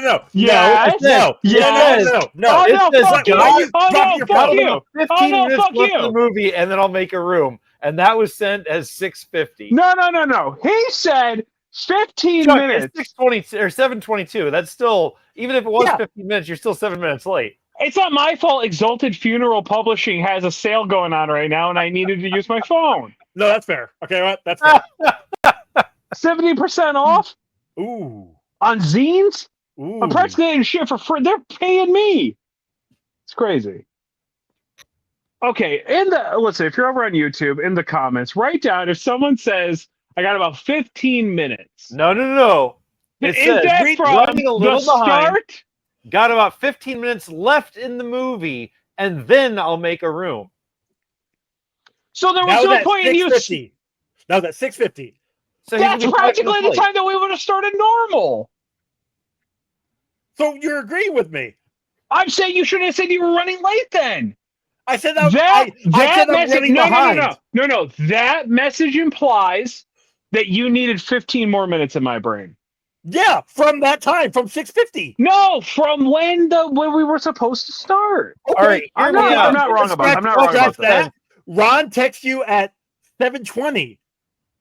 no. Yes. No. Yes. No. Oh, no, fuck you. Oh, no, fuck you. 15 minutes fuck left you. of the movie, and then I'll make a room. And that was sent as 6:50. No. He said 15 Chuck, minutes. It's 6:20 or 7:22. That's still, even if it was 15 minutes, you're still 7 minutes late. It's not my fault. Exalted Funeral Publishing has a sale going on right now, and I needed to use my phone. No, that's fair. Okay, what? That's fair. 70% off Ooh. on zines. Ooh. I'm practically getting shit for free. They're paying me. It's crazy. Okay, listen, if you're over on YouTube, in the comments, write down if someone says, I got about 15 minutes. No. It says, that from running a little the behind, start? got about 15 minutes left in the movie, and then I'll make a room. So there was no point in you... That was at 6:50. So that's practically the time that we would have started normal. So you're agreeing with me. I'm saying you shouldn't have said you were running late then. I said that message. No. That message implies that you needed 15 more minutes in my brain. Yeah, from that time, from 6:50. No, from when we were supposed to start. Okay. All right, I'm not wrong about that. Ron texts you at 7:20,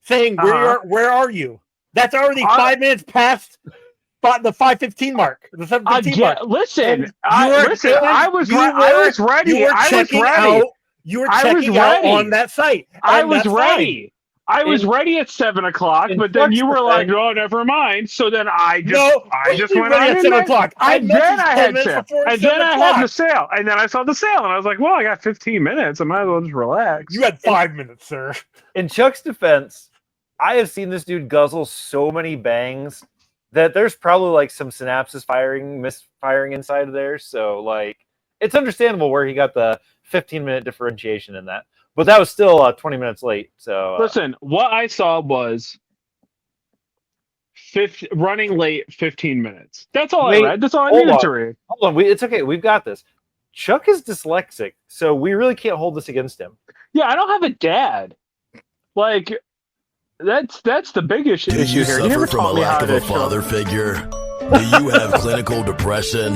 saying, "Where are you?" That's already 5 minutes past the 5:15 mark, the 7:15 mark. Listen, I was ready. You were checking out on that site. I was ready. I was ready at 7 o'clock, but then you were like, "Oh, never mind." So then I just went on at 7 o'clock. And then I had the sale, and then I saw the sale, and I was like, "Well, I got 15 minutes. I might as well just relax." You had 5 minutes, sir. In Chuck's defense, I have seen this dude guzzle so many bangs that there's probably like some synapses misfiring inside of there. So like, it's understandable where he got the 15-minute differentiation in that. But that was still 20 minutes late. So listen, what I saw was running late 15 minutes. That's all I read. That's all I needed to read. Hold on. It's okay. We've got this. Chuck is dyslexic, so we really can't hold this against him. Yeah, I don't have a dad. Like, that's the big issue here. Do you suffer from a lack of a father figure? Do you have clinical depression?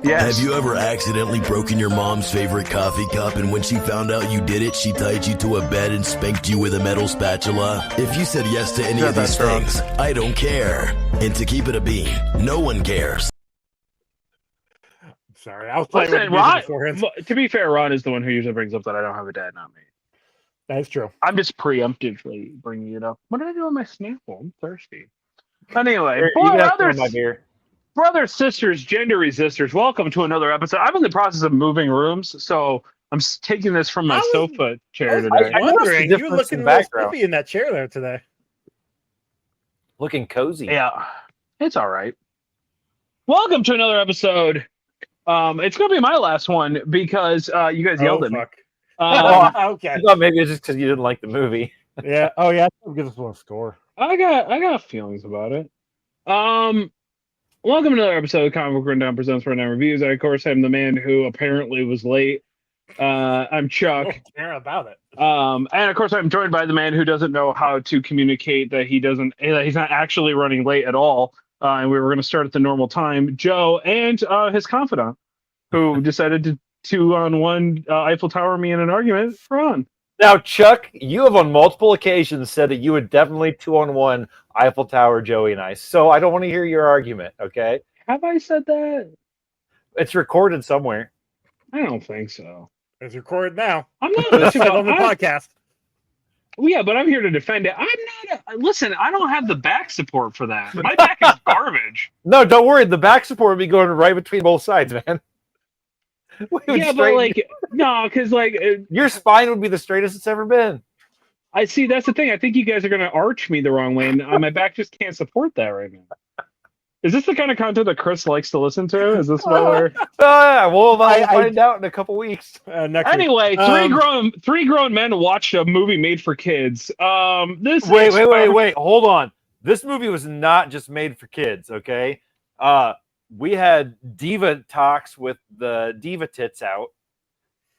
Yes. Have you ever accidentally broken your mom's favorite coffee cup, and when she found out you did it, she tied you to a bed and spanked you with a metal spatula? If you said yes to any of these things, I don't care. And to keep it a bean, no one cares. Sorry, I was playing with Ron, beforehand. To be fair, Ron is the one who usually brings up that I don't have a dad, not me. That is true. I'm just preemptively bringing it up. What did I do on my Snapple? I'm thirsty. Anyway, brothers, sisters, gender resistors, welcome to another episode. I'm in the process of moving rooms, so I'm taking this from my sofa chair today. I'm wondering, you're looking real spiffy in that chair there today. Looking cozy. Yeah, it's all right. Welcome to another episode. It's going to be my last one because you guys yelled at me. Okay. I thought maybe it's just because you didn't like the movie. Yeah. Oh, yeah. I'll give this one a score. I got feelings about it. Welcome to another episode of Comic Book Rundown presents Rundown Reviews. I, of course, am the man who apparently was late. I'm Chuck. I don't care about it. And of course, I'm joined by the man who doesn't know how to communicate that he's not actually running late at all. And we were going to start at the normal time. Joe and his confidant, who decided to 2-on-1 Eiffel Tower me in an argument for on. Now, Chuck, you have on multiple occasions said that you would definitely 2-on-1 Eiffel Tower Joey and I. So I don't want to hear your argument, okay? Have I said that? It's recorded somewhere. I don't think so. It's recorded now. I'm not on the podcast. Well, yeah, but I'm here to defend it. Listen, I don't have the back support for that. My back is garbage. No, don't worry. The back support would be going right between both sides, man. Yeah, but like, no, because like your spine would be the straightest it's ever been. I see. That's the thing. I think you guys are going to arch me the wrong way, and my back just can't support that right now. Is this the kind of content that Chris likes to listen to? Is this what we're? Yeah, we'll find out in a couple weeks. Anyway, three grown men watched a movie made for kids. Wait. Hold on. This movie was not just made for kids. Okay. We had Diva talks with the Diva tits out,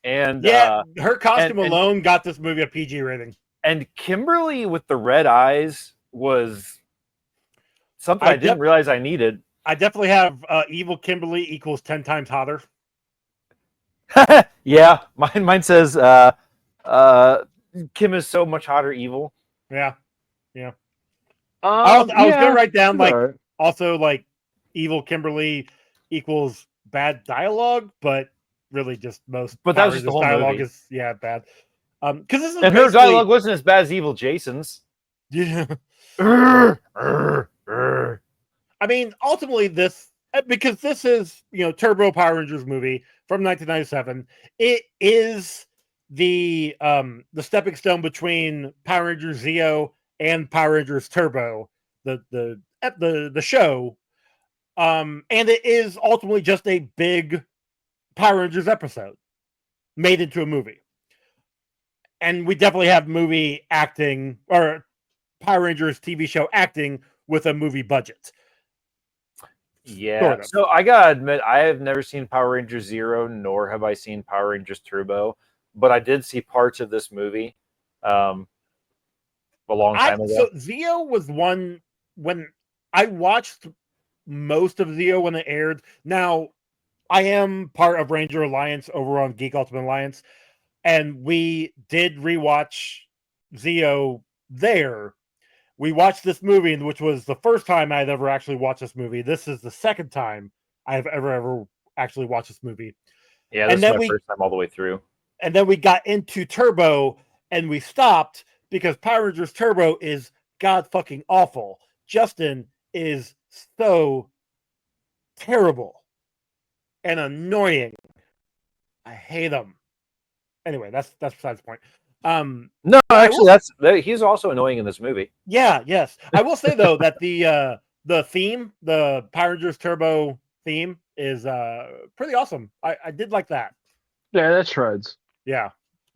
and her costume alone got this movie a PG rating. And Kimberly with the red eyes was something I didn't realize I needed. I definitely have evil Kimberly equals 10 times hotter. Yeah, mine says Kim is so much hotter evil. Yeah. I was gonna write down like alright. also like evil Kimberly equals bad dialogue, but really just most. But that was just the whole dialogue movie. is bad. Because this is And her dialogue wasn't as bad as evil Jason's. Yeah. I mean, ultimately, because this is Turbo Power Rangers movie from 1997. It is the stepping stone between Power Rangers Zeo and Power Rangers Turbo, the show, and it is ultimately just a big Power Rangers episode made into a movie. And we definitely have movie acting or Power Rangers TV show acting with a movie budget. Yeah. Sort of. So I gotta admit, I have never seen Power Rangers Zero, nor have I seen Power Rangers Turbo, but I did see parts of this movie a long time ago. So Zeo was one when I watched most of Zeo when it aired. Now, I am part of Ranger Alliance over on Geek Ultimate Alliance, and we did rewatch Zeo there. We watched this movie, which was the first time I'd ever actually watched this movie. This is the second time I've ever actually watched this movie. Yeah, this is my first time all the way through. And then we got into Turbo, and we stopped because Power Rangers Turbo is god fucking awful. Justin is so terrible and annoying. I hate him. Anyway, that's besides the point. No, actually, he's also annoying in this movie. Yeah, yes. I will say though that the theme, the Power Rangers Turbo theme, is pretty awesome. I did like that. Yeah, that shreds. Yeah,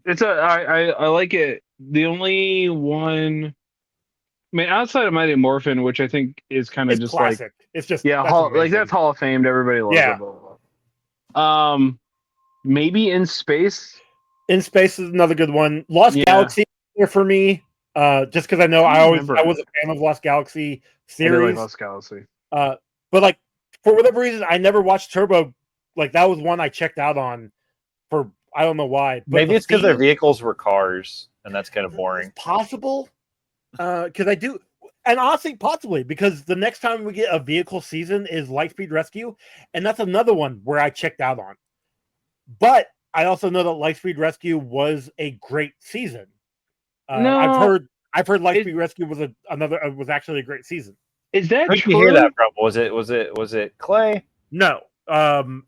I like it. The only one, I mean, outside of Mighty Morphin, which I think is kind of just classic. like It's just that's Hall of Famed. Everybody loves it. Blah, blah, blah. Maybe In Space. In Space is another good one. Lost Galaxy there for me, just because I know I was a fan of Lost Galaxy series. I did like Lost Galaxy. But like for whatever reason, I never watched Turbo. Like that was one I checked out on for I don't know why. But maybe it's because their vehicles were cars, and that's kind of boring. Possible, because I do, and honestly, possibly because the next time we get a vehicle season is Lightspeed Rescue, and that's another one where I checked out on. But I also know that Lightspeed Rescue was a great season. No, I've heard Lightspeed Rescue was actually a great season. Is that Where'd true? you hear that from? Was it Clay? No,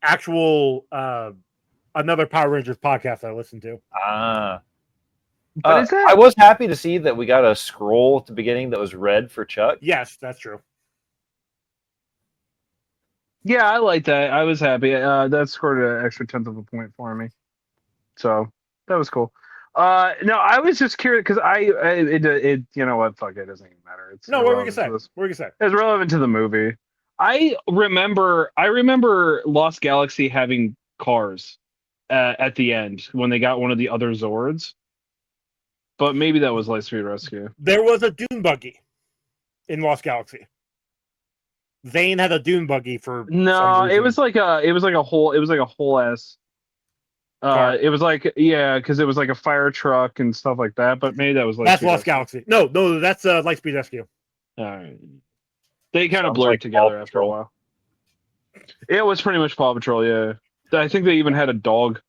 actual another Power Rangers podcast I listened to. But is that... I was happy to see that we got a scroll at the beginning that was red for Chuck. Yes, that's true. Yeah, I like that. I was happy. That scored an extra 10th of a point for me. So that was cool. No, I was just curious because it you know what? Fuck it, doesn't even matter. It's no, what were you gonna say? It's relevant to the movie. I remember Lost Galaxy having cars at the end when they got one of the other Zords. But maybe that was Lightspeed Rescue. There was a dune buggy in Lost Galaxy. Zane had a dune buggy for no. It was like a whole ass. It was like because it was like a fire truck and stuff like that. But maybe that was that's Lost Galaxy. No, that's Lightspeed Rescue. All right. They kind of blurred together after a while. It was pretty much Paw Patrol. Yeah, I think they even had a dog.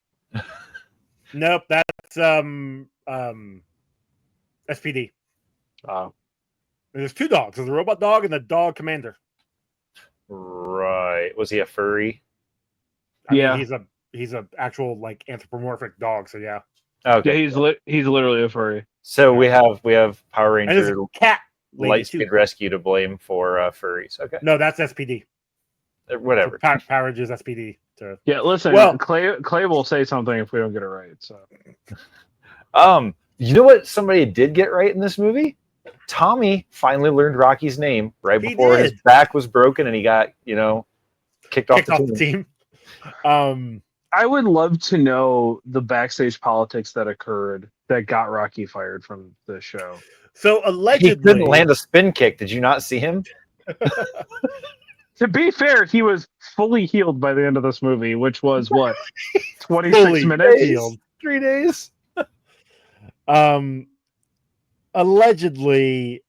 Nope, that's SPD. Oh. There's two dogs. There's a robot dog and the dog commander. Right. Was he a furry? I mean, he's a actual like anthropomorphic dog. So yeah. Okay. Yeah, he's literally a furry. So we have Power Ranger cat Lightspeed Rescue to blame for furries. Okay. No, that's SPD. Whatever. So Power Rangers SPD. Yeah, listen. Well, Clay will say something if we don't get it right. So. You know what somebody did get right in this movie? Tommy finally learned Rocky's name right before his back was broken and he got, kicked off the team. I would love to know the backstage politics that occurred that got Rocky fired from the show. So allegedly, he couldn't land a spin kick. Did you not see him? To be fair, he was fully healed by the end of this movie, which was what 26 Fully minutes. healed. 3 days. Allegedly,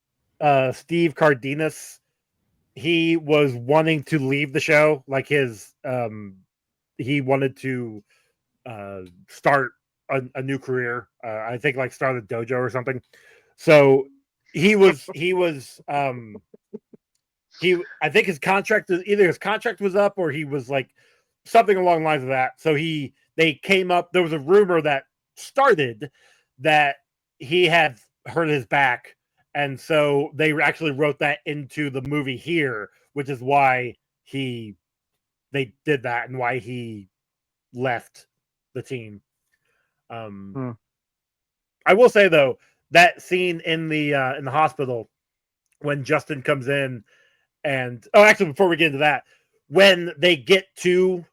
Steve Cardenas, he was wanting to leave the show. Like he wanted to start a new career. I think like start a dojo or something. So I think his contract was up or he was like something along the lines of that. So they came up. There was a rumor that started that he had hurt his back, and so they actually wrote that into the movie here, which is why they did that and why he left the team. I will say though, that scene in the hospital when Justin comes in and actually before we get into that, when they get to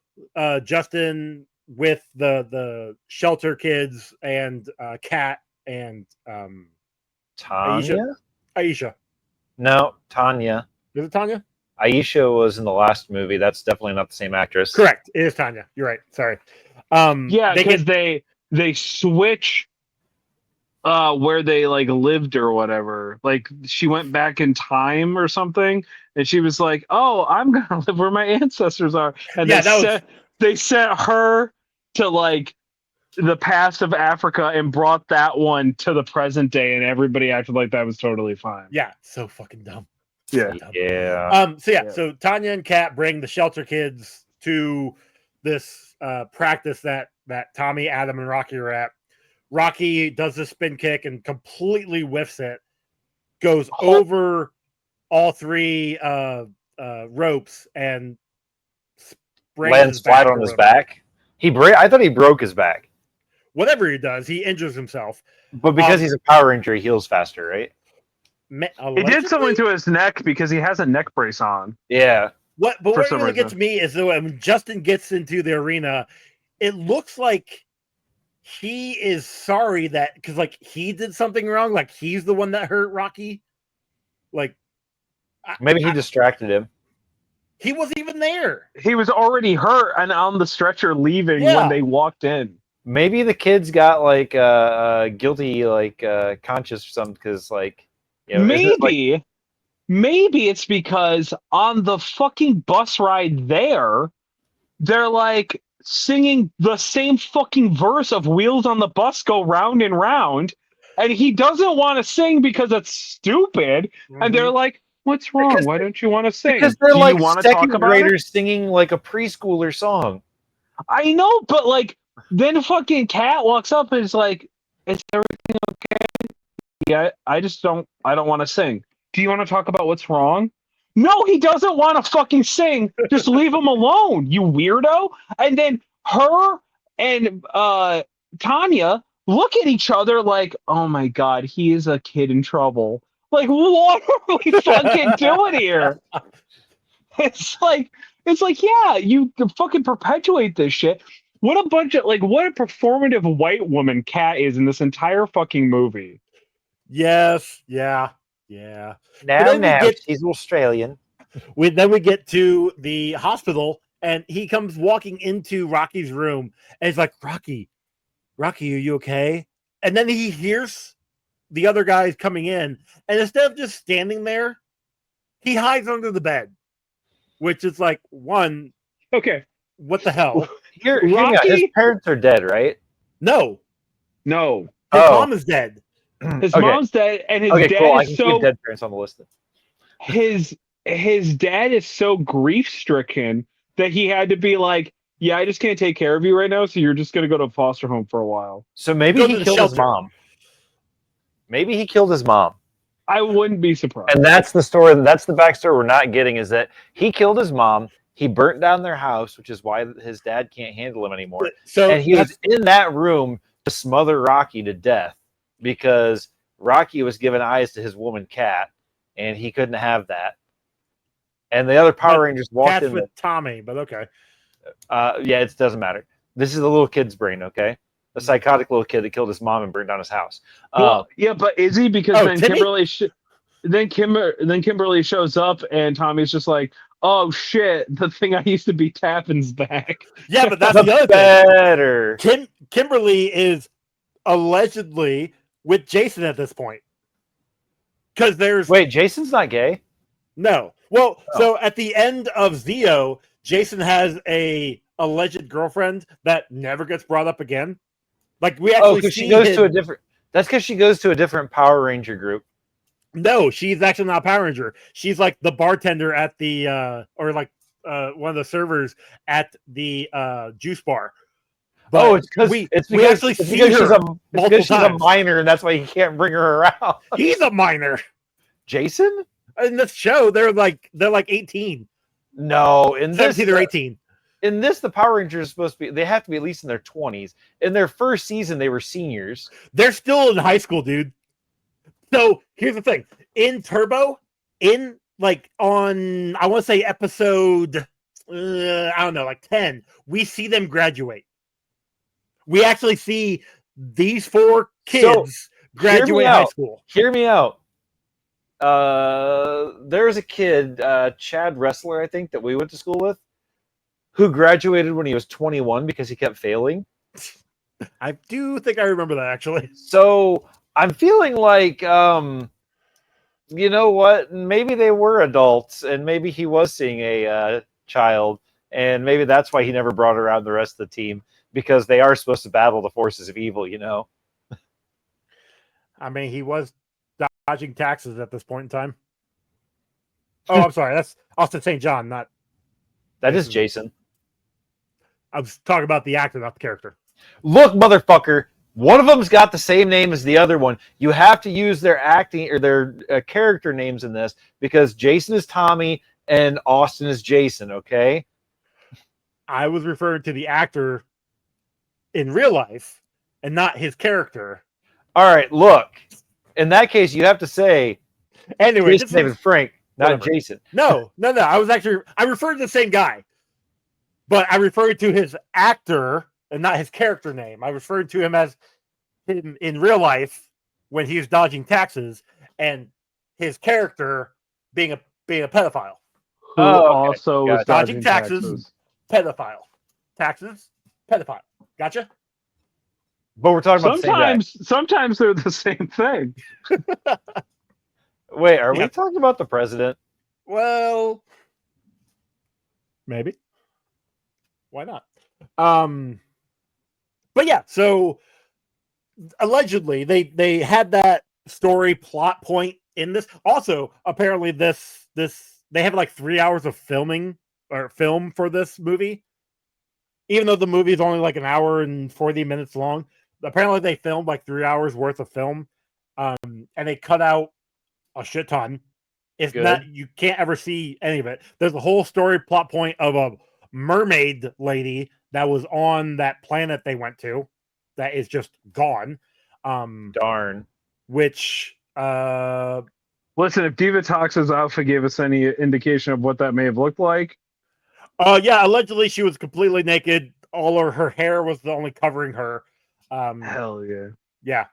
Justin with the shelter kids and Kat and Tanya? Aisha. No, Tanya. Is it Tanya? Aisha was in the last movie. That's definitely not the same actress. Correct. It is Tanya. You're right. Sorry. Yeah, because they switch where they like lived or whatever. Like she went back in time or something, and she was like, "Oh, I'm gonna live where my ancestors are." And they sent her to like the past of Africa and brought that one to the present day, and everybody acted like that was totally fine. Yeah, so fucking dumb. Yeah. Yeah. So Tanya and Kat bring the shelter kids to this practice that Tommy, Adam, and Rocky are at. Rocky does the spin kick and completely whiffs it, goes over all three ropes and lands flat on his back. I thought he broke his back. Whatever he does, he injures himself. But because he's a Power Ranger, he heals faster, right? He did something to his neck because he has a neck brace on. Yeah. But what really gets me is that when Justin gets into the arena, it looks like he is sorry that because like he did something wrong, like he's the one that hurt Rocky. Like maybe he distracted him. He wasn't even there. He was already hurt and on the stretcher leaving when they walked in. Maybe the kids got like guilty, like conscious or something because like maybe it's because on the fucking bus ride there, they're like singing the same fucking verse of Wheels on the Bus Go Round and Round, and he doesn't want to sing because it's stupid. Mm-hmm. And they're like, "What's wrong? Why don't you want to sing?" Because they're like second graders singing like a preschooler song. I know, but like then fucking Kat walks up and is like, "Is everything okay?" Yeah, I don't want to sing. Do you want to talk about what's wrong? No, he doesn't want to fucking sing. Just leave him alone, you weirdo. And then her and Tanya look at each other like, oh my God, he is a kid in trouble. Like, what are we fucking doing here? It's like, yeah, you fucking perpetuate this shit. What a performative white woman Kat is in this entire fucking movie. Yes, yeah. Yeah. Now she's Australian. Then we get to the hospital, and he comes walking into Rocky's room, and he's like, Rocky, are you okay? And then he hears the other guys coming in, and instead of just standing there, he hides under the bed, which is like, okay, what the hell? His parents are dead, right? No. His mom is dead. His mom's dead, and his dad cool. is keep dead parents on the list. His dad is so grief stricken that he had to be like, "Yeah, I just can't take care of you right now, so you're just gonna go to a foster home for a while." So maybe he killed his mom. Maybe he killed his mom. I wouldn't be surprised. And that's the story. That's the backstory we're not getting. Is that he killed his mom? He burnt down their house, which is why his dad can't handle him anymore. And he was in that room to smother Rocky to death. Because Rocky was giving eyes to his woman Kat, and he couldn't have that. And the other Power Rangers walked in with Tommy, but okay. Yeah, it doesn't matter. This is a little kid's brain, okay? A psychotic little kid that killed his mom and burned down his house. Yeah, but is he? Because then Kimberly shows up, and Tommy's just like, oh shit, the thing I used to be tapping's back. Yeah, but that's The the other better. thing. Kimberly is allegedly with Jason at this point. Because there's Wait, Jason's not gay? no. Well, Oh. so at the end of Zeo, Jason has a alleged girlfriend that never gets brought up again. Like we Oh, actually because see she goes to a him- different. That's because she goes to a different Power Ranger group. No, she's actually not a Power Ranger. She's like the bartender at the or like one of the servers at the juice bar. But It's because we actually see her she's a multiple she's a times. minor, and that's why he can't bring her around. He's a minor. Jason? In this show, they're like 18. No, in this 17 or 18. in this, the Power Rangers are supposed to be. They have to be at least in their 20s. In their first season, they were seniors. They're still in high school, dude. So here's the thing. In Turbo, in like on I want to say episode I don't know, like 10, we see them graduate. We actually see these 4 kids graduate high school. Hear me out. There's a kid, Chad Wrestler, I think, that we went to school with, who graduated when he was 21 because he kept failing. I do think I remember that actually. So I'm feeling like, you know what? Maybe they were adults, and maybe he was seeing a child, and maybe that's why he never brought around the rest of the team, because they are supposed to battle the forces of evil, you know? I mean, he was dodging taxes at this point in time. Oh, I'm sorry. That's Austin St. John, not. That is Jason. I was talking about the actor, not the character. Look, motherfucker. One of them's got the same name as the other one. You have to use their acting or their character names in this, because Jason is Tommy and Austin is Jason, okay? I was referring to the actor in real life and not his character. All right, look. In that case, you have to say Anyway, Jason's name is Frank, not whatever. Jason. No. I referred to the same guy, but I referred to his actor and not his character name. I referred to him as him in real life when he was dodging taxes, and his character being a pedophile. Who Oh, okay. also was Gotcha. dodging Dodging taxes. Pedophile. Taxes, pedophile. Gotcha? But we're talking about the same guy. Sometimes they're the same thing. Wait, are we Yeah. talking about the president? Well, maybe. Why not? But yeah, so allegedly they had that story plot point in this. Also, apparently this they have like 3 hours of film for this movie. Even though the movie is only like an hour and 40 minutes long, apparently they filmed like 3 hours worth of film. And they cut out a shit ton. It's Good. not, you can't ever see any of it. There's a whole story plot point of a mermaid lady that was on that planet they went to that is just gone. Darn. Which Listen, if Divatox's outfit gave us any indication of what that may have looked like, yeah, allegedly she was completely naked. All of her hair was the only covering her. hell yeah. Yeah,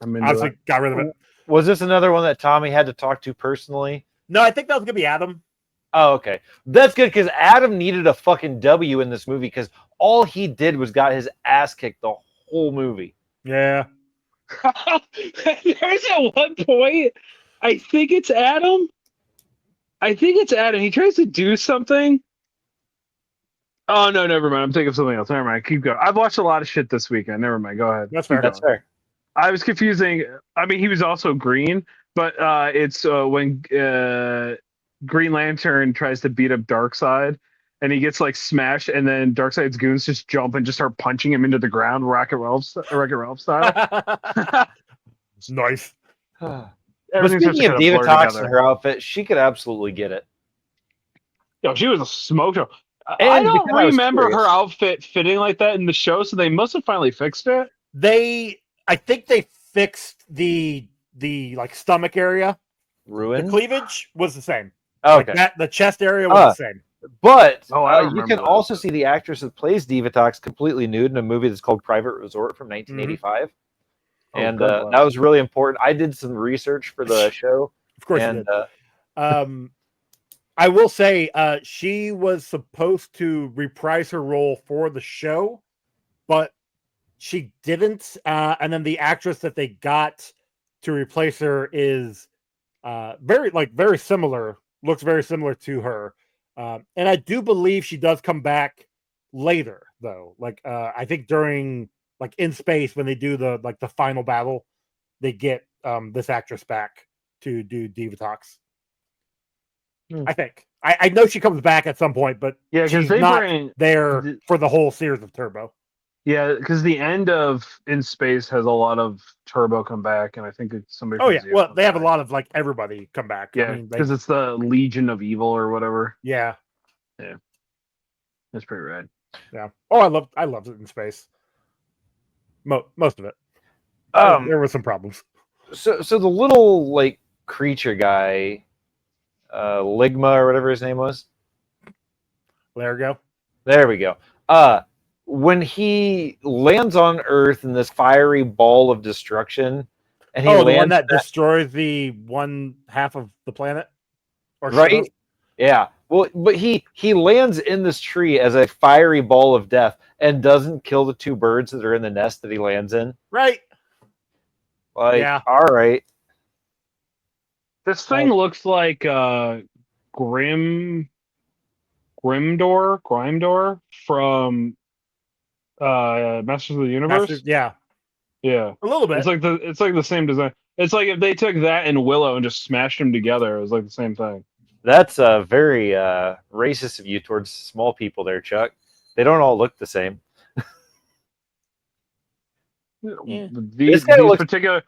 I'm into obviously that. got rid of it. Was this another one that Tommy had to talk to personally? No, I think that was gonna be Adam. Oh, okay. That's good, because Adam needed a fucking W in this movie, because all he did was got his ass kicked the whole movie. Yeah. There's at one point, I think it's Adam. He tries to do something. Oh, no, never mind. I'm thinking of something else. Never mind. Keep going. I've watched a lot of shit this weekend. Never mind. Go ahead. That's fair. That's fair. I was confusing. I mean, he was also green, but it's when Green Lantern tries to beat up Darkseid, and he gets like smashed, and then Darkseid's goons just jump and just start punching him into the ground, Wreck-It Ralph style. Nice. But Everything starts speaking to of kind of blur Divatox together. and her outfit, she could absolutely get it. Yo, she was a smoke show. I And don't because I was remember curious- her outfit fitting like that in the show, so they must have finally fixed it. I think they fixed the like stomach area. Ruin? The cleavage was the same. Oh, Like okay. that, the chest area was the same. But Oh, I you remember can that. also see the actress that plays Divatox completely nude in a movie that's called Private Resort from 1985. Oh, And God bless. that was really important. I did some research for the show. Of course, you And did. I will say she was supposed to reprise her role for the show, but she didn't. And then the actress that they got to replace her is very similar, looks very similar to her. And I do believe she does come back later, though. I think during in space when they do the final battle, they get this actress back to do Diva Talks. I think. I know she comes back at some point, but she's not there for the whole series of Turbo. Yeah, because the end of In Space has a lot of Turbo come back, and I think it's somebody. Oh yeah, well they have a lot of everybody come back. Yeah, because it's the Legion of Evil or whatever. Yeah, that's pretty rad. Yeah. Oh, I loved it In Space. Most of it. There were some problems. So the little creature guy, Ligma or whatever his name was. Largo. There we go. When he lands on Earth in this fiery ball of destruction, and the one that destroys the one half of the planet, right? Yeah. Well, but he lands in this tree as a fiery ball of death and doesn't kill the two birds that are in the nest that he lands in. Right. All right. This thing looks like Grimdor from Masters of the Universe. Yeah, a little bit. It's like the same design. It's like if they took that and Willow and just smashed them together, it was like the same thing. That's very racist of you towards small people, there, Chuck. They don't all look the same. These particular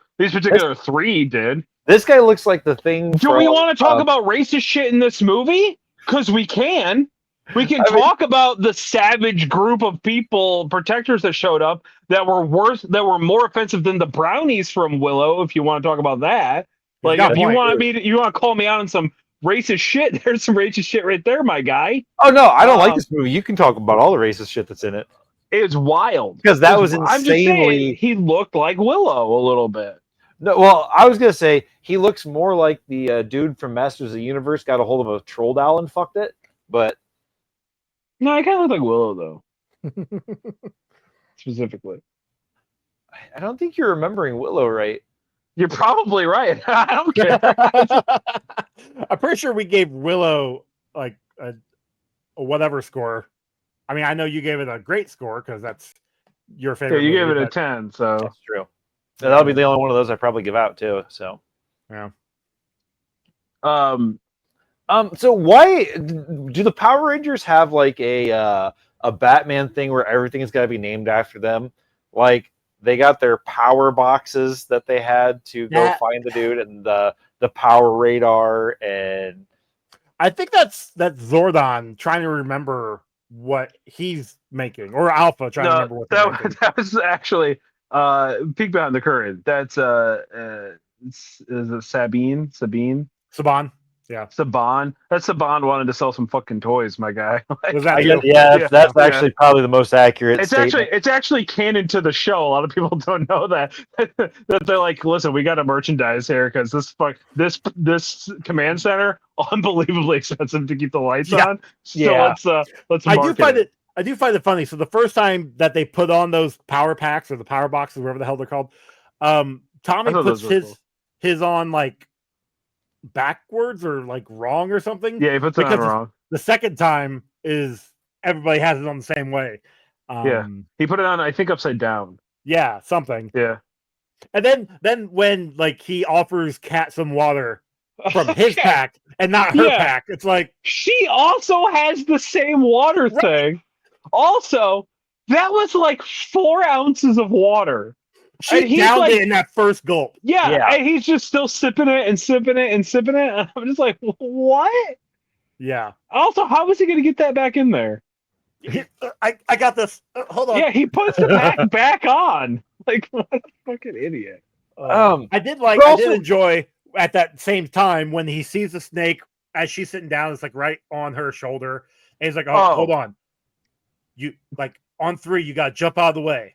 three did. This guy looks like the thing. Do we want to talk about racist shit in this movie? Because we can. We can talk about the savage group of people, protectors that showed up that were more offensive than the brownies from Willow. If you want to talk about that, if you want to call me out on some racist shit, there's some racist shit right there, my guy. Oh no, I don't like this movie. You can talk about all the racist shit that's in it. It's wild because that was insanely. I'm just saying, he looked like Willow a little bit. No, well, I was gonna say he looks more like the dude from Masters of the Universe got a hold of a troll doll and fucked it, but. No, I kind of look like Willow, though. Specifically. I don't think you're remembering Willow right. You're probably right. I don't care. I'm pretty sure we gave Willow, a whatever score. I mean, I know you gave it a great score, because that's your favorite you movie, gave it a 10, so... That's true. So that'll be the only one of those I probably give out, too, so... Yeah. So why do the Power Rangers have a Batman thing where everything has got to be named after them? They got their power boxes that they had to go find the dude, and the power radar, and I think that's Zordon trying to remember what he's making, or Alpha trying to remember what they're making. That was actually peek behind the curtain. That's is it Sabine? Saban. Yeah, Saban. That's Saban wanted to sell some fucking toys, my guy. That's actually probably the most accurate. It's actually canon to the show. A lot of people don't know that they're like, listen, we got to merchandise here because this command center unbelievably expensive to keep the lights on. So let's. I do find it funny. So the first time that they put on those power packs or the power boxes, whatever the hell they're called, Tommy puts his on backwards or wrong or something. Yeah, he puts it on wrong. The second time is everybody has it on the same way. He put it on, I think, upside down. Yeah, something. Yeah. And then when he offers Kat some water from his pack and not her pack, it's like she also has the same water thing. Also, that was 4 ounces of water. She downed it in that first gulp. Yeah, and he's just still sipping it and sipping it and sipping it. And I'm just like, what? Yeah. Also, how was he going to get that back in there? I got this. Hold on. Yeah, he puts the pack back on. What a fucking idiot. I did enjoy at that same time when he sees the snake as she's sitting down. It's right on her shoulder, and he's like, "Oh, hold on, you on 3, you got to jump out of the way."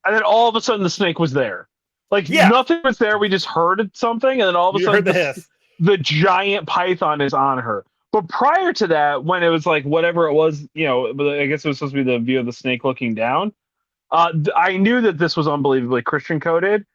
And then all of a sudden the snake was there. Nothing was there. We just heard something, and then all of a sudden heard the hiss. the giant python is on her. But prior to that, when it was like whatever it was, I guess it was supposed to be the view of the snake looking down. I knew that this was unbelievably Christian coded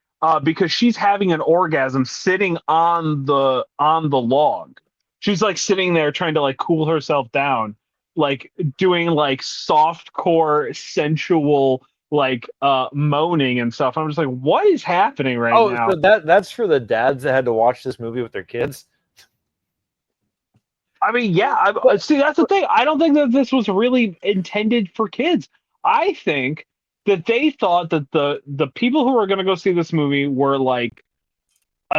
because she's having an orgasm sitting on the log. She's like sitting there trying to like cool herself down, like doing like soft core sensual like moaning and stuff. I'm just like, what is happening right now? So that's for the dads that had to watch this movie with their kids. I mean, yeah. See, that's the thing. I don't think that this was really intended for kids. I think that they thought that the people who were going to go see this movie were like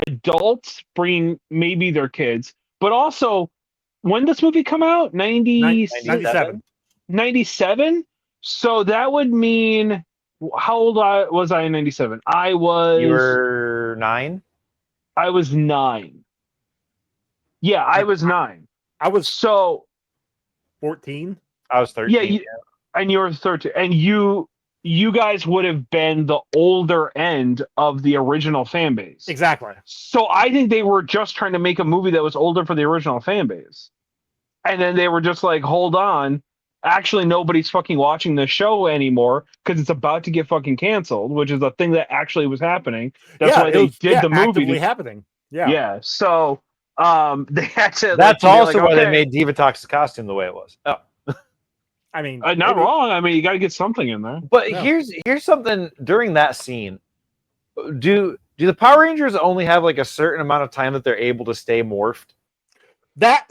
adults bringing maybe their kids, but also when this movie come out, 97. 97. So that would mean how old was I in 97? You were 9. I was 9. Yeah, I was 9. I was so 14. I was 13. Yeah, and you were 13, and you guys would have been the older end of the original fan base. Exactly. So I think they were just trying to make a movie that was older for the original fan base. And then they were just like, hold on. Actually, nobody's fucking watching this show anymore because it's about to get fucking canceled, which is a thing that actually was happening. That's why they did the movie. Happening. Yeah. Yeah. So they had to. That's like, also why they made Divatox's costume the way it was. Oh. I mean, not wrong. I mean, you got to get something in there. But here's something during that scene. Do the Power Rangers only have like a certain amount of time that they're able to stay morphed? That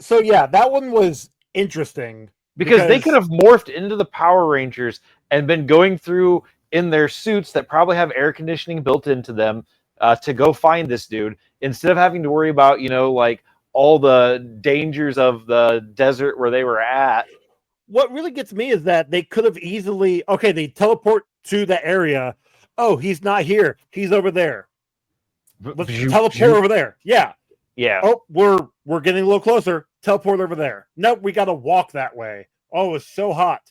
one was interesting because they could have morphed into the Power Rangers and been going through in their suits that probably have air conditioning built into them to go find this dude instead of having to worry about like all the dangers of the desert where they were at. What really gets me is that they could have easily, they teleport to the area. Oh, he's not here. He's over there. Let's teleport over there. Yeah. Yeah. Oh, we're getting a little closer. Teleport over there. Nope, we got to walk that way. Oh, it's so hot.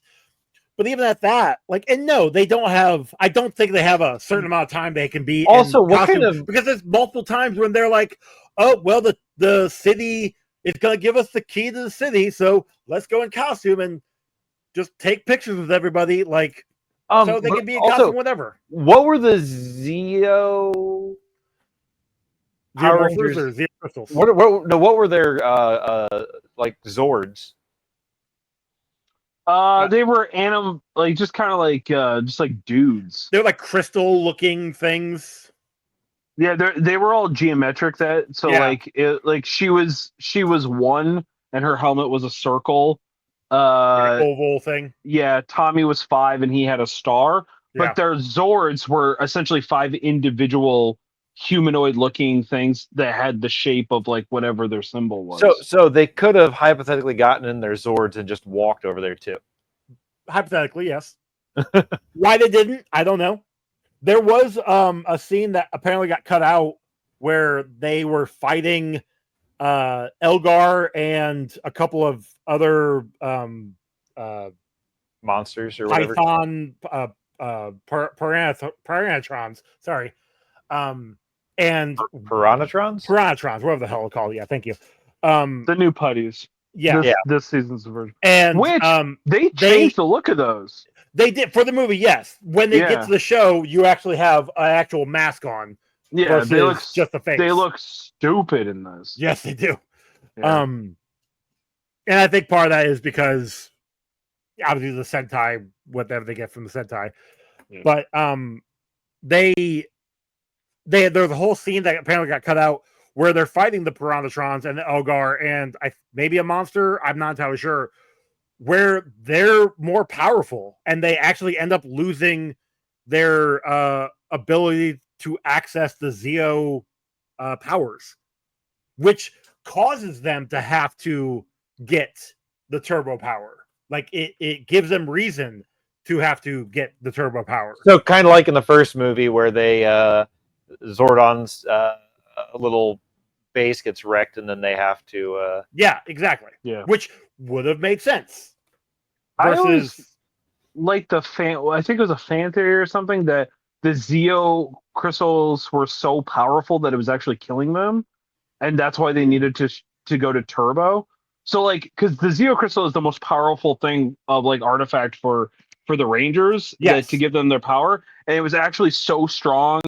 But even at that, they don't have, I don't think they have a certain amount of time they can be. Also, what kind of, because there's multiple times when they're like, oh, well, the city is going to give us the key to the city, so let's go in costume and just take pictures with everybody, so they can be in costume, whatever. What were the Zeo Power Rangers or Zeo crystals? What were their Zords? They were just kind of just like dudes. They're like crystal looking things. Yeah, they were all geometric. She was 1 and her helmet was a circle. Oval thing. Yeah, Tommy was 5 and he had a star. Yeah. But their Zords were essentially 5 individual humanoid looking things that had the shape of whatever their symbol was. So they could have hypothetically gotten in their Zords and just walked over there too. Hypothetically, yes. Why they didn't, I don't know. There was a scene that apparently got cut out where they were fighting Elgar and a couple of other monsters or whatever. Python Piranatrons. Sorry. And Piranatrons, whatever the hell they're called. Yeah, thank you. The new putties. Yeah. This season's version. And which they changed the look of those. They did for the movie, yes. When they get to the show, you actually have an actual mask on. Yeah, they look just the face. They look stupid in this. Yes, they do. Yeah. And I think part of that is because obviously the Sentai, whatever they get from the Sentai. Yeah. But there's a whole scene that apparently got cut out where they're fighting the Piranatrons and the Elgar and maybe a monster. I'm not entirely sure. Where they're more powerful and they actually end up losing their ability to access the Zeo powers, which causes them to have to get the turbo power. It gives them reason to have to get the turbo power. So kind of like in the first movie where they Zordon's a little base gets wrecked and then they have to yeah, exactly. Yeah. Which would have made sense. I always like I think it was a fan theory or something that the Zeo crystals were so powerful that it was actually killing them. and that's why they needed to go to turbo. So like, because the Zeo crystal is the most powerful thing of like artifact for the Rangers, Yes. to give them their power, and it was actually so strong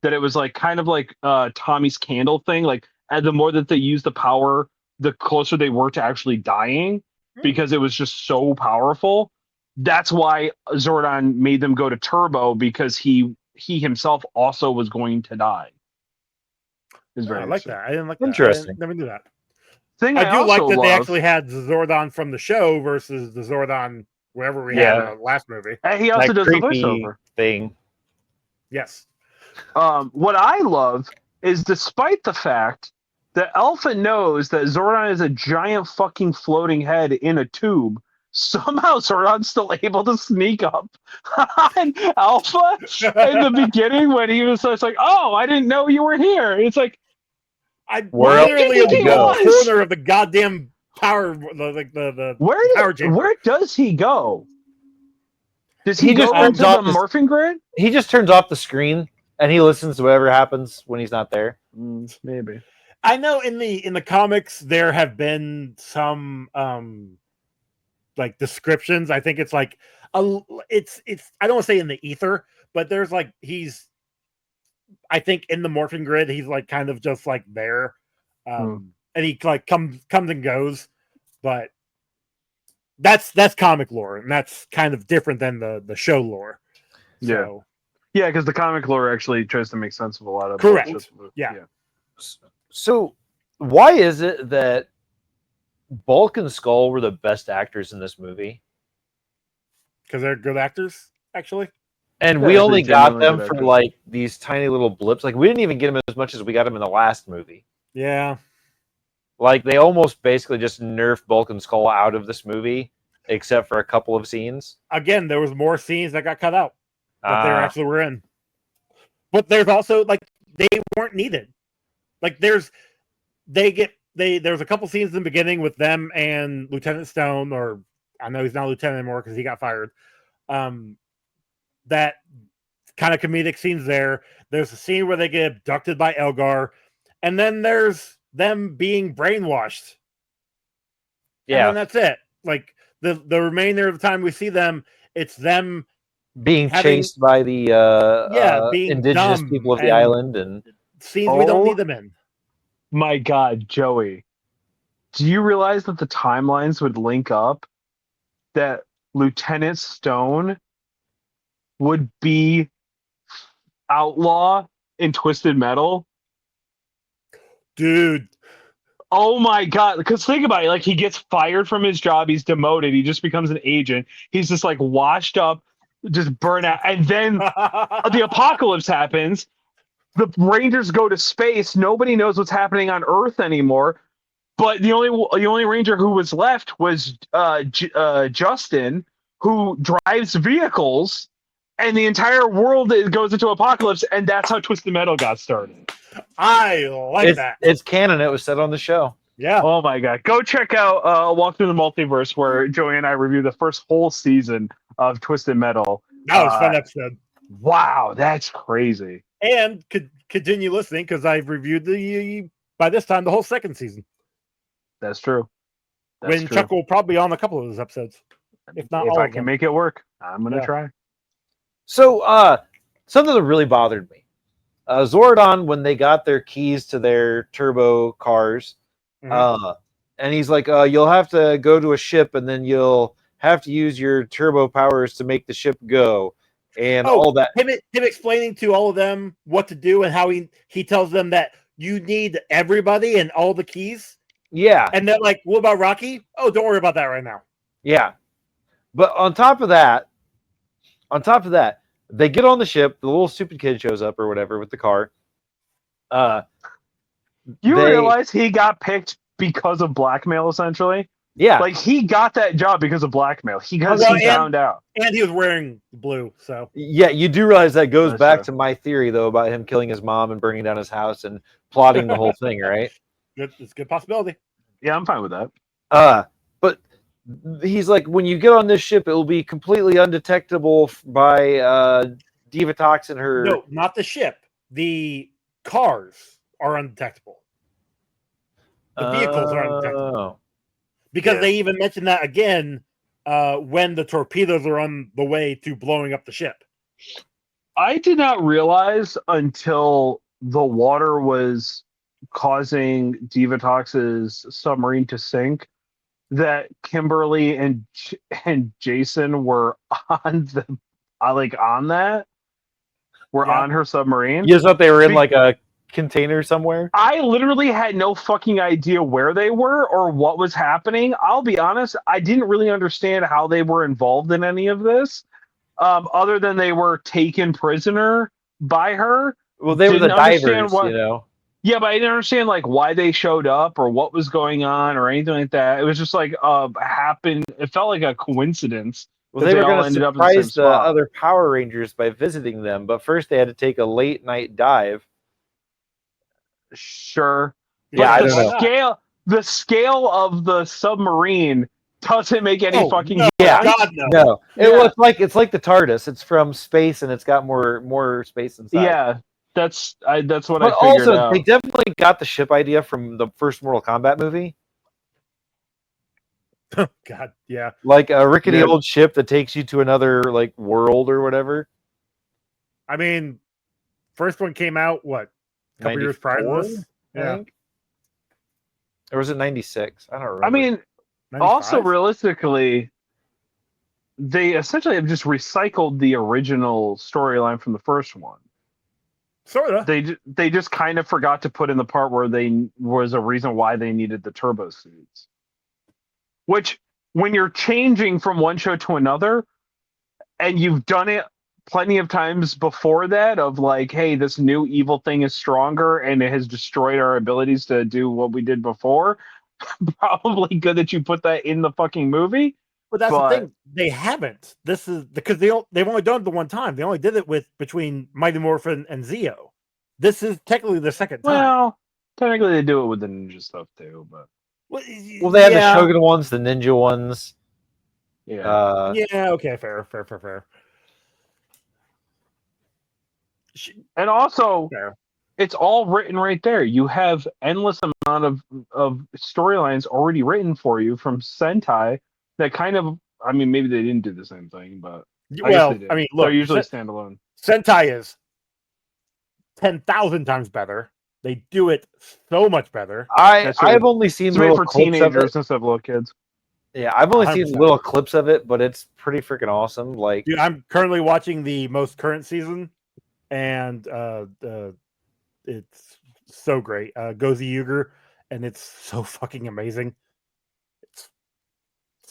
that it was like kind of like Tommy's candle thing. Like, and the more that they used the power, the closer they were to actually dying, because it was just so powerful. That's why Zordon made them go to turbo, because he himself also was going to die. It's very I like interesting. that. I didn't like that. Interesting. Never knew that. Thing I do like also that they love- actually had the Zordon from the show versus the Zordon wherever we had Yeah. in the last movie. And he also That does the creepy voiceover. thing. Yes. What I love is, despite the fact that Alpha knows that Zordon is a giant fucking floating head in a tube, somehow Zordon's still able to sneak up on Alpha in the beginning when he was just like, "Oh, I didn't know you were here." It's like, I Where else literally did he in go? the corner of the goddamn power, the power chamber. where does he go? Does He he just go turns into the off his- morphing grid? He just turns off the screen and he listens to whatever happens when he's not there. Maybe. I know in the comics there have been some like descriptions. I think it's like it's I don't want to say in the ether, but there's like I think in the morphing grid he's like kind of just like there. And he like comes and goes, but that's comic lore, and that's kind of different than the show lore. So, Yeah, because the comic lore actually tries to make sense of a lot of Correct. bullshit. Yeah. So why is it that Bulk and Skull were the best actors in this movie? because they're good actors, actually. And They're we only actually got genuinely them good for actors. like these tiny little blips. Like we didn't even get them as much as we got them in the last movie. Yeah. Like they almost basically just nerfed Bulk and Skull out of this movie, except for a couple of scenes. Again, there was more scenes that got cut out that they Ah. actually were in. But there's also like they weren't needed. Like there's a couple scenes in the beginning with them and Lieutenant Stone, or I know he's not a lieutenant anymore because he got fired. That kind of comedic scenes there. There's a scene where they get abducted by Elgar, and then there's them being brainwashed. Yeah, And then that's it. Like the remainder of the time we see them, it's them being having- chased by the being indigenous dumb people of the and- island, and scenes we don't Oh. need them in. My God, Joey, do you realize that the timelines would link up? That Lieutenant Stone would be Outlaw in Twisted Metal? Dude. Oh my God. Because think about it. Like, he gets fired from his job. He's demoted. He just becomes an agent. He's just like washed up, just burnt out. And then the apocalypse happens. The Rangers go to space. Nobody knows what's happening on Earth anymore. But the only Ranger who was left was Justin, who drives vehicles, and the entire world goes into apocalypse, and that's how Twisted Metal got started. I like that. it's canon. It was said on the show. Yeah. Oh my God. Go check out Walk Through the Multiverse, where Joey and I review the first whole season of Twisted Metal. That was a fun episode. Wow, that's crazy. And could continue listening because I've reviewed by this time the whole second season. That's true. That's when true. Chuck will probably be on a couple of those episodes, if not If all I of can them. make it work, I'm gonna Yeah. try. So something that really bothered me. Zordon, when they got their keys to their turbo cars, and he's like, you'll have to go to a ship and then you'll have to use your turbo powers to make the ship go, and all that. Him explaining to all of them what to do and how he tells them that you need everybody and all the keys. Yeah. And they're like, what about Rocky? Oh, don't worry about that right now. Yeah. But on top of that, they get on the ship, the little stupid kid shows up or whatever with the car. You They- realize he got picked because of blackmail, essentially? Yeah. Like, he got that job because of blackmail. He Well, found out. And he was wearing blue, so Yeah, you do realize that goes That's back true. to my theory, though, about him killing his mom and burning down his house and plotting the whole thing, right? it's a good possibility. Yeah, I'm fine with that. But he's like, when you get on this ship, it will be completely undetectable by Divatox and her. No, not the ship. The cars are undetectable. The vehicles are undetectable. Oh. Because Yeah. they even mentioned that again when the torpedoes are on the way to blowing up the ship. I did not realize until the water was causing Divatox's submarine to sink that Kimberly and Jason were on the on that. Were Yeah. on her submarine. You just thought they were in like a container somewhere? I literally had no fucking idea where they were or what was happening. I'll be honest, I didn't really understand how they were involved in any of this, other than they were taken prisoner by her. Well, they were the Didn't understand divers, you know. Yeah, but I didn't understand like why they showed up or what was going on or anything like that. It was just like happened. It felt like a coincidence. Well, that they were all going to ended up in the same surprise the spot. other Power Rangers by visiting them, but first they had to take a late night dive. Sure. Yeah, But I don't know. the scale of the submarine doesn't make any fucking no, Yeah. sense. God no. No, Yeah. it's like the TARDIS. It's from space and it's got more space inside. Yeah, that's what But I figured also, out. they definitely got the ship idea from the first Mortal Kombat movie. God, yeah. Like a rickety Yeah. old ship that takes you to another like world or whatever. I mean, first one came out what, a couple years prior to 94, this? I Yeah. think. Or was it 96? I don't remember. I mean, 95? also realistically, they essentially have just recycled the original storyline from the first one. Sort of. They just kind of forgot to put in the part where they was a reason why they needed the turbo suits. Which, when you're changing from one show to another, and you've done it plenty of times before that, of like, hey, this new evil thing is stronger and it has destroyed our abilities to do what we did before. Probably good that you put that in the fucking movie. But that's the thing. They haven't. This is because they've only done it the one time. They only did it between Mighty Morphin and Zeo. This is technically the second time. Well, technically they do it with the ninja stuff too, but well, they had the Shogun ones, the ninja ones. yeah. Yeah, okay, fair. And also, Fair. it's all written right there. You have endless amount of storylines already written for you from Sentai that kind of, I mean, maybe they didn't do the same thing, but I guess they did. I mean, look, they're usually standalone. Sentai is 10,000 times better. They do it so much better. I've only seen It's made little for clips of teenagers it. instead of little kids. Yeah, I've only seen 100%. little clips of it, but it's pretty freaking awesome. Like, Dude, I'm currently watching the most current season, and it's so great. Gozi Yuger, and it's so fucking amazing. It's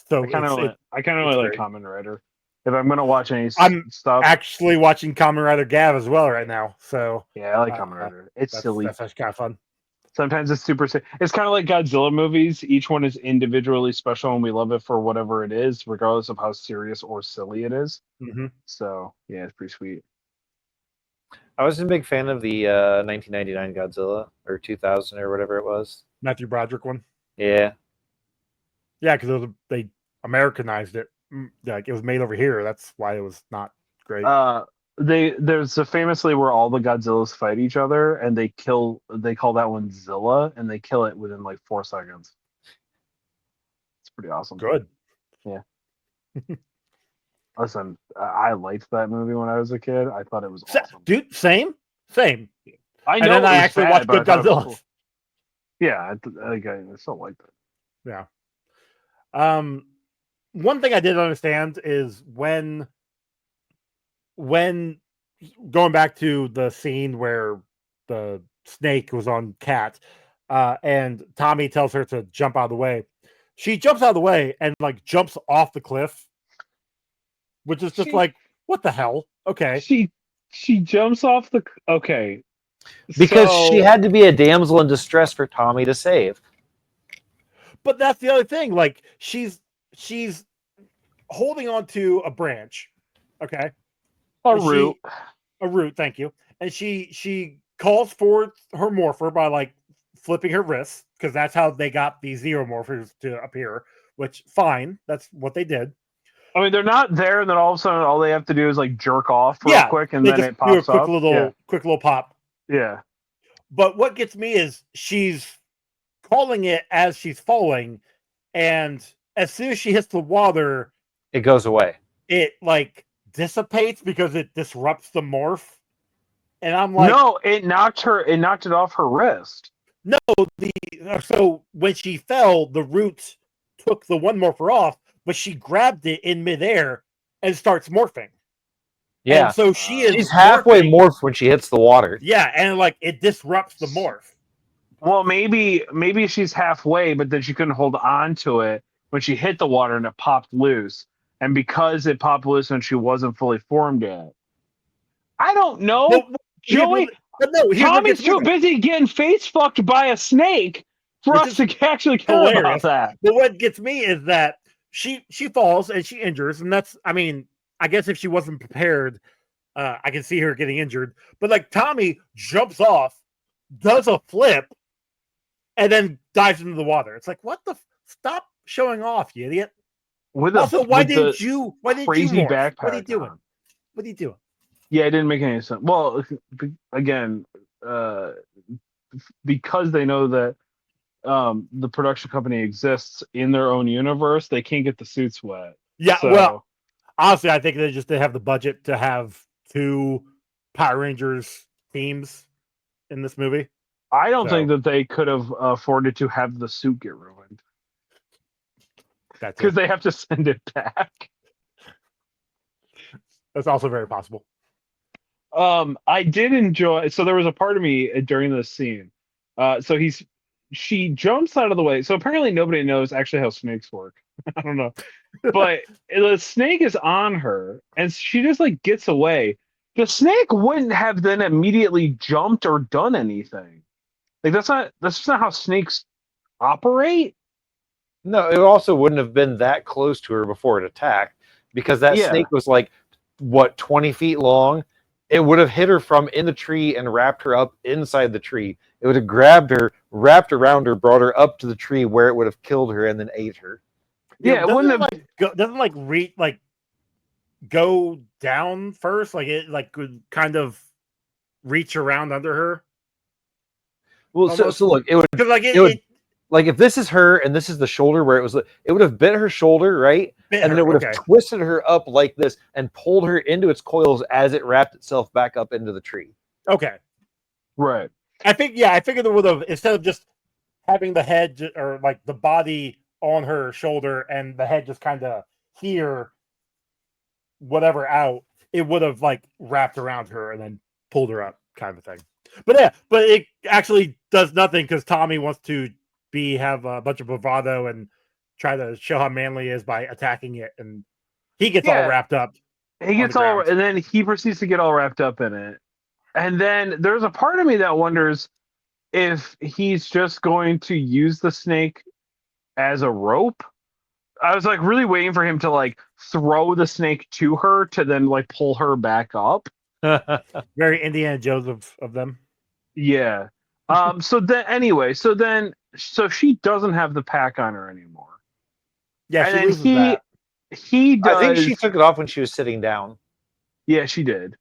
so I kind of like great. Kamen Rider. If I'm gonna watch any I'm stuff, actually watching Kamen Rider Gav as well right now. So yeah, I like Kamen Rider. It's silly. That's actually kind of fun. Sometimes it's super. It's kind of like Godzilla movies. Each one is individually special, and we love it for whatever it is, regardless of how serious or silly it is. Mm-hmm. So yeah, it's pretty sweet. I was a big fan of the 1999 Godzilla or 2000 or whatever it was. Matthew Broderick one. Yeah, Because they Americanized it. Like it was made over here. That's why it was not great. There's famously where all the Godzillas fight each other, and they call that one Zilla, and they kill it within like 4 seconds. It's pretty awesome. Good. Yeah. Listen, I liked that movie when I was a kid. I thought it was awesome. Dude, same. I know. And then I actually watched Good Godzilla. Cool. Yeah, I still like that. Yeah. One thing I didn't understand is when going back to the scene where the snake was on Kat, and Tommy tells her to jump out of the way. She jumps out of the way and like jumps off the cliff, which is just like, what the hell? Okay. She jumps off the okay. because she had to be a damsel in distress for Tommy to save. But that's the other thing. Like she's holding on to a branch. Okay. A root. Thank you. And she calls for her morpher by like flipping her wrists, because that's how they got the Zeo morphers to appear, which fine. That's what they did. I mean, they're not there, and then all of a sudden, all they have to do is like jerk off real quick, and then it pops do a up. quick little pop. Yeah. But what gets me is she's calling it as she's falling, and as soon as she hits the water, It goes away. it like dissipates because it disrupts the morph. And I'm like, no, it knocked it off her wrist. so when she fell, the roots took the one morpher off, but she grabbed it in midair and starts morphing. Yeah. And so she's halfway morphed when she hits the water. Yeah, and like it disrupts the morph. Well, maybe she's halfway, but then she couldn't hold on to it when she hit the water and it popped loose. And because it popped loose when she wasn't fully formed yet. I don't know. Well, Joey, Tommy's too busy getting face fucked by a snake for us to actually care about that. But what gets me is that she falls and she injures, and that's, I mean, I guess if she wasn't prepared, I can see her getting injured. But like Tommy jumps off, does a flip, and then dives into the water. It's like, what the? Stop showing off, you idiot! Also, why didn't you crazy morph? backpack? What are you doing? What are you doing? Yeah, it didn't make any sense. Well, again, because they know that the production company exists in their own universe, they can't get the suits wet. Yeah, so, well, honestly, I think they just didn't have the budget to have 2 Power Rangers teams in this movie. I don't think that they could have afforded to have the suit get ruined. Because they have to send it back. That's also very possible. I did enjoy. So there was a part of me during this scene. She jumps out of the way. So apparently nobody knows actually how snakes work. I don't know, but the snake is on her, and she just like gets away. The snake wouldn't have then immediately jumped or done anything. Like that's just not how snakes operate. No, it also wouldn't have been that close to her before it attacked, because that snake was like, what, 20 feet long? It would have hit her from in the tree and wrapped her up inside the tree. It would have grabbed her, wrapped around her, brought her up to the tree where it would have killed her and then ate her. Yeah, it wouldn't have doesn't go down first, like it like could kind of reach around under her. Well, so look, it would like if this is her and this is the shoulder where it would have bit her shoulder, right? And then it would have twisted her up like this and pulled her into its coils as it wrapped itself back up into the tree. Okay. Right. I figured it would have, instead of just having the head or like the body on her shoulder and the head just kind of here, whatever out, it would have like wrapped around her and then pulled her up, kind of thing. But yeah, but it actually does nothing because Tommy wants to have a bunch of bravado and try to show how manly he is by attacking it, and he gets all wrapped up. He gets all, and then he proceeds to get all wrapped up in it. And then there's a part of me that wonders if he's just going to use the snake as a rope. I was like really waiting for him to like throw the snake to her to then like pull her back up. Very Indiana Jones of them. Yeah. So she doesn't have the pack on her anymore. Yeah, and then he does. I think she took it off when she was sitting down. Yeah, she did.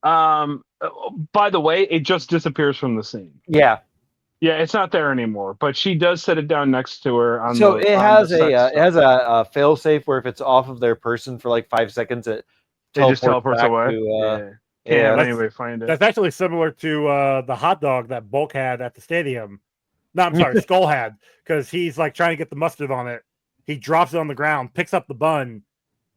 By the way, it just disappears from the scene. Yeah. Yeah, it's not there anymore. But she does set it down next to her. It has a fail safe where if it's off of their person for like 5 seconds, it just teleports away. Yeah, anyway, find it. That's actually similar to the hot dog that Bulk had at the stadium. No, I'm sorry, Skull had, because he's like trying to get the mustard on it. He drops it on the ground, picks up the bun,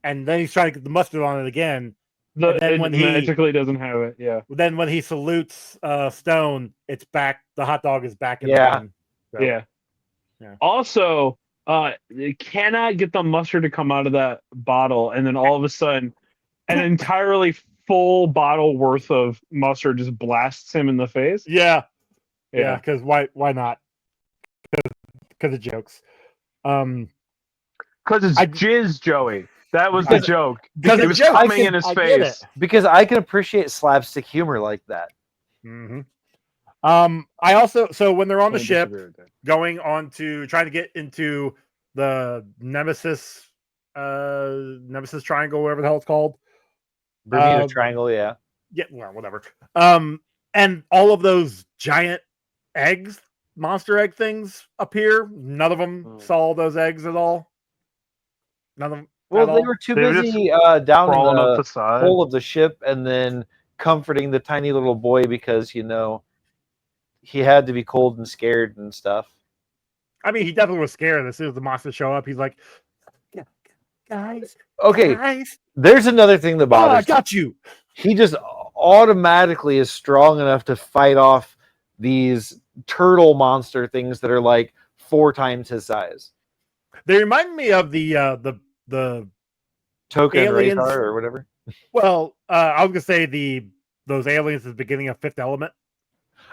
and then he's trying to get the mustard on it again. It magically doesn't have it. Yeah. Then when he salutes Stone, it's back. The hot dog is back in the bun. So, yeah. Also, they cannot get the mustard to come out of that bottle, and then all of a sudden, an entirely full bottle worth of mustard just blasts him in the face. Yeah. Because why not? Because of jokes. Because it's jizz, Joey. That was the joke. Because it was coming in his face. Because I can appreciate slapstick humor like that. Mm-hmm. I also, so when they're on the ship, going on to trying to get into the Nemesis Triangle, whatever the hell it's called. Bermuda Triangle, yeah. Yeah, well, whatever. And all of those giant eggs monster egg things appear. None of them saw those eggs at all. None of them. Well, at they all. were too They were busy down in crawling up the the side. hole of the ship and then comforting the tiny little boy because, you know, he had to be cold and scared and stuff. I mean, he definitely was scared as soon as the monsters show up. He's like, guys, Okay, guys, there's another thing that I bothers me. got you. He just automatically is strong enough to fight off these turtle monster things that are like 4 times his size. They remind me of the Token aliens. Radar or whatever. Well, I was gonna say those aliens at the beginning of Fifth Element.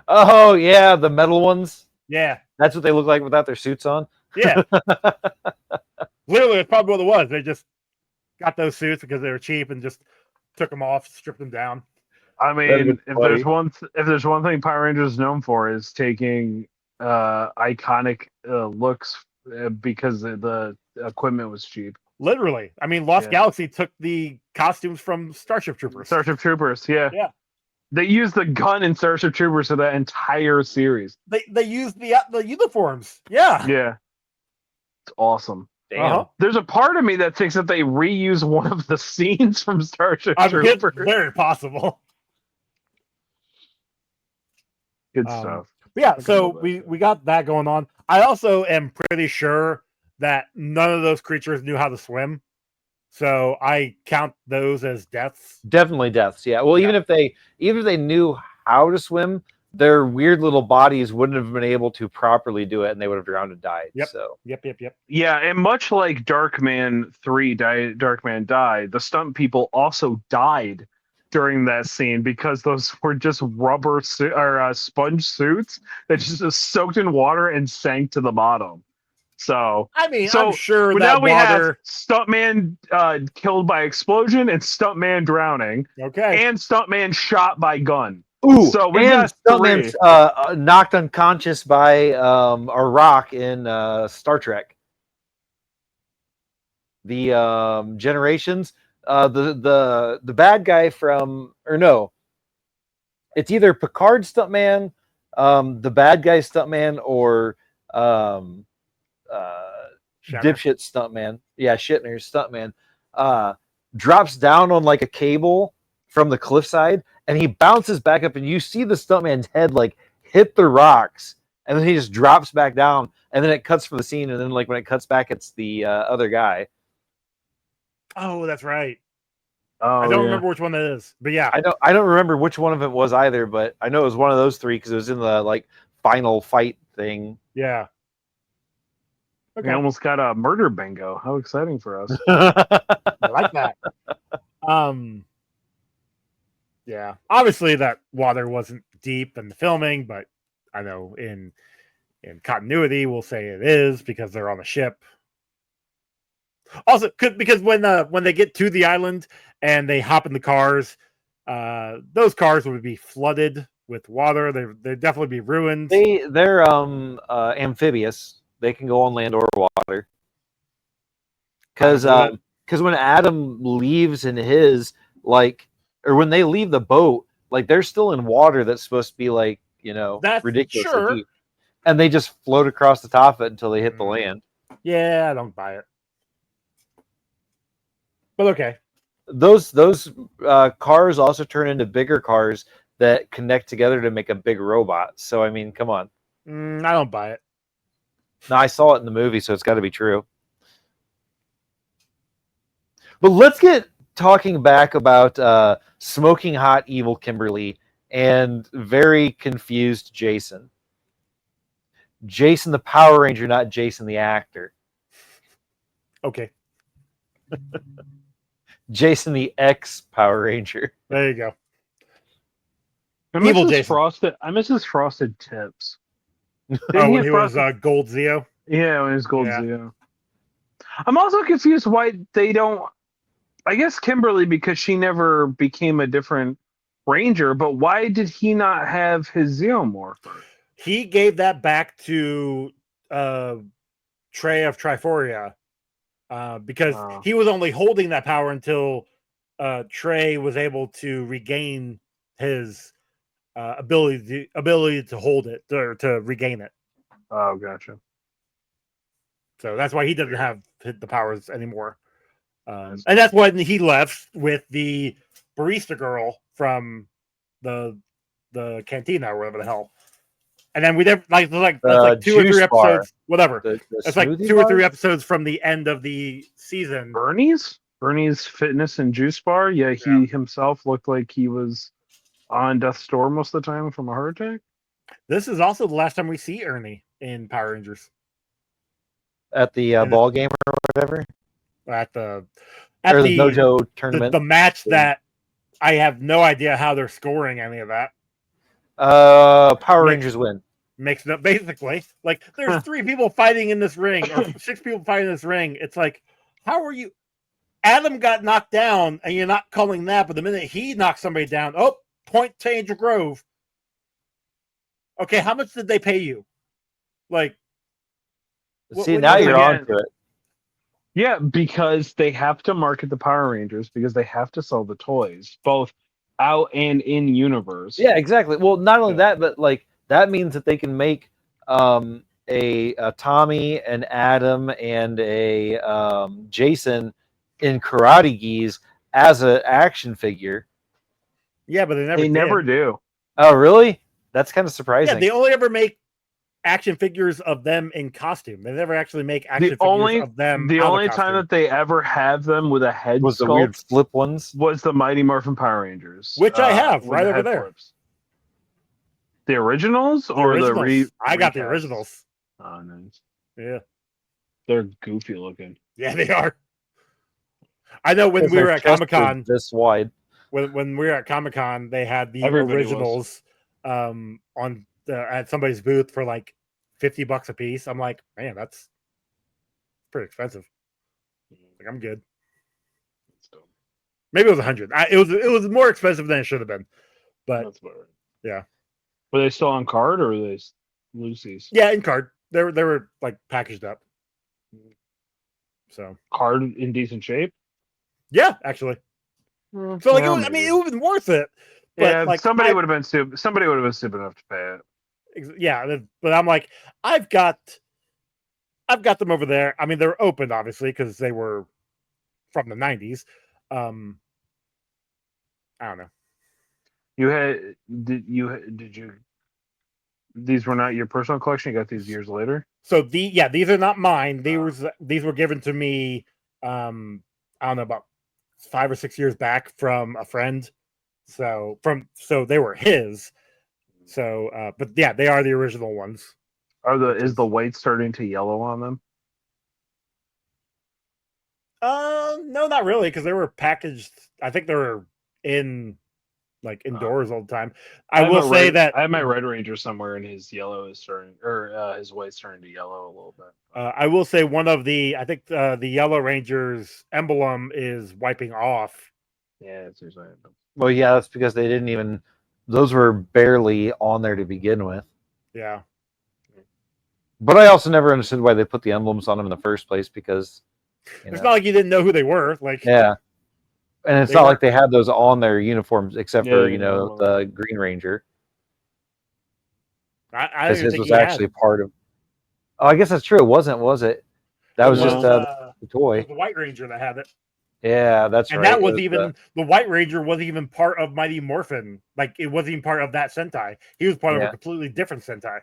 Oh yeah, the metal ones. Yeah, That's what they look like without their suits on. yeah. Literally, that's probably what it was. They just got those suits because they were cheap and just took them off, stripped them down. I That'd mean, be funny. if there's one thing Power Rangers is known for is taking iconic looks because the equipment was cheap. Literally, I mean, Lost Yeah. Galaxy took the costumes from Starship Troopers. Starship Troopers, yeah. Yeah. They used the gun in Starship Troopers for that entire series. They used the uniforms. Yeah. Yeah. It's awesome. Damn. Uh-huh. There's a part of me that thinks that they reuse one of the scenes from Starship I mean, it's Troopers. very possible. Good stuff. But yeah, I so love that we stuff. got that going on. I also am pretty sure that none of those creatures knew how to swim. So I count those as deaths. Definitely deaths. Yeah. Well, even if they knew how to swim, their weird little bodies wouldn't have been able to properly do it, and they would have drowned and died. Yep. So Yep. Yeah, and much like Darkman 3, Darkman died, the stunt people also died during that scene because those were just rubber sponge suits that just soaked in water and sank to the bottom. So I mean, So, I'm sure but that now we have water. stuntman killed by explosion and stuntman drowning Okay. and stuntman shot by gun. ooh, So we and got Stuntman's three. knocked unconscious by a rock in Star Trek. The Generations, the bad guy from, or no, it's either Picard stuntman, the bad guy stuntman, or Shatner. dipshit stuntman. Yeah, Shitner's stuntman. Drops down on like a cable from the cliffside, and he bounces back up, and you see the stuntman's head like hit the rocks, and then he just drops back down, and then it cuts for the scene, and then like when it cuts back, it's the other guy. Oh, that's right. Oh, I don't yeah. remember which one that is, but yeah. I don't remember which one of it was either, but I know it was one of those three because it was in the like final fight thing. Yeah. We almost got a murder bingo. How exciting for us. I like that. Yeah. Obviously that water wasn't deep in the filming, but I know in continuity we'll say it is because they're on a ship. Also, because when they get to the island and they hop in the cars, those cars would be flooded with water. They'd definitely be ruined. They're amphibious. They can go on land or water. Because when Adam leaves in his, like, or when they leave the boat, like they're still in water that's supposed to be like, That's ridiculously sure. deep, and they just float across the top of it until they hit the land. Yeah, I don't buy it. But okay. Those cars also turn into bigger cars that connect together to make a big robot. So I mean, come on. I don't buy it. Now I saw it in the movie, so it's got to be true. But let's get talking back about smoking hot evil Kimberly and very confused Jason. Jason the Power Ranger, not Jason the actor. Okay. Jason the ex Power Ranger. There you go. Evil Jason. I miss his frosted tips. Oh, when he was Gold Zeo? Yeah, when he was Gold Yeah. Zeo. I'm also confused why they don't. I guess Kimberly, because she never became a different Ranger, but why did he not have his Zeomorpher? He gave that back to Trey of Triforia because he was only holding that power until Trey was able to regain his ability to hold it or to regain it. Oh, gotcha. So that's why he doesn't have the powers anymore. And that's when he left with the barista girl from the cantina or whatever the hell. And then we never that's like 2 or 3 juice bar. episodes, whatever. That's like smoothie 2 or 3 bar? episodes from the end of the season. Bernie's Fitness and Juice Bar. Yeah, he himself looked like he was on death's door most of the time from a heart attack. This is also the last time we see Ernie in Power Rangers At the ball game or whatever? at the Dojo tournament. The match that I have no idea how they're scoring any of that. Power Rangers win. Makes no basically like there's 3 people fighting in this ring or 6 people fighting in this ring. It's like, how are you? Adam got knocked down and you're not calling that, but the minute he knocks somebody down, point to Angel Grove. Okay, how much did they pay you? Like, see, now you're on to it. Yeah, because they have to market the Power Rangers because they have to sell the toys, both out and in universe. Yeah, exactly. Well, not only that, but like that means that they can make a Tommy, an Adam, and a Jason in karate gis as an action figure. Yeah, but they never do. Oh, really? That's kind of surprising. Yeah, they only ever make action figures of them in costume. They never actually make action figures of them. The only time that they ever have them with a head was sculpt the weird flip ones. Was the Mighty Morphin Power Rangers, which I have right over there. Flips. The originals or the re? I got the originals. Oh, nice. Yeah, they're goofy looking. Yeah, they are. I know when we were at Comic-Con, this wide. When we were at Comic-Con, they had the originals on at somebody's booth for like $50 a piece. I'm like, man, that's pretty expensive. Like, I'm good. Maybe it was 100. It was more expensive than it should have been, but that's about right. Yeah. Were they still on card or were they Lucy's? Yeah, in card. They were like packaged up. So card in decent shape. Yeah, actually. So like, it would have been worth it. But yeah, like, somebody would have been stupid. Somebody would have been stupid enough to pay it. Yeah, but I'm like, I've got them over there. I mean, they're opened obviously because they were from the 90s. I don't know. Did you? These were not your personal collection. You got these years later. So these are not mine. These were given to me. I don't know, about 5 or 6 years back from a friend. So they were his. So, but yeah, they are the original ones. Is the white starting to yellow on them? No, not really, because they were packaged. I think they were indoors all the time. I will say that I have my Red Ranger somewhere, and his yellow is turning, or his white's turning to yellow a little bit. I will say I think the Yellow Ranger's emblem is wiping off. Yeah, it's usually. Well, yeah, that's because they didn't even. Those were barely on there to begin with. Yeah. But I also never understood why they put the emblems on them in the first place, because it's not like you didn't know who they were. Like, yeah. And it's not like they had those on their uniforms, except for the Green Ranger. I his was actually part of. Oh, I guess that's true. It wasn't, was it? That was just the toy. It was the White Ranger that had it. Yeah, that's right. And that was even the White Ranger wasn't even part of Mighty Morphin. Like, it wasn't even part of that Sentai. He was part of a completely different Sentai.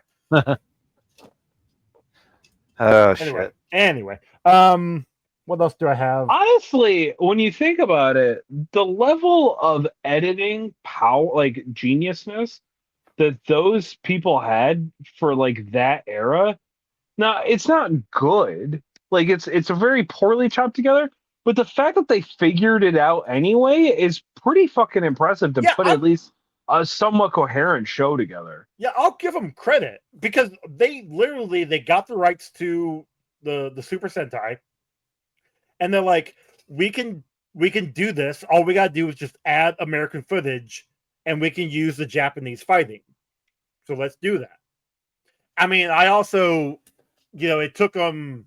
Oh shit. Anyway, what else do I have? Honestly, when you think about it, the level of editing power, like geniusness, that those people had for like that era, now it's not good. Like it's a very poorly chopped together. But the fact that they figured it out anyway is pretty fucking impressive to put at least a somewhat coherent show together. Yeah, I'll give them credit because they got the rights to the Super Sentai, and they're like, we can do this. All we gotta do is just add American footage, and we can use the Japanese fighting. So let's do that. I mean, I also, it took them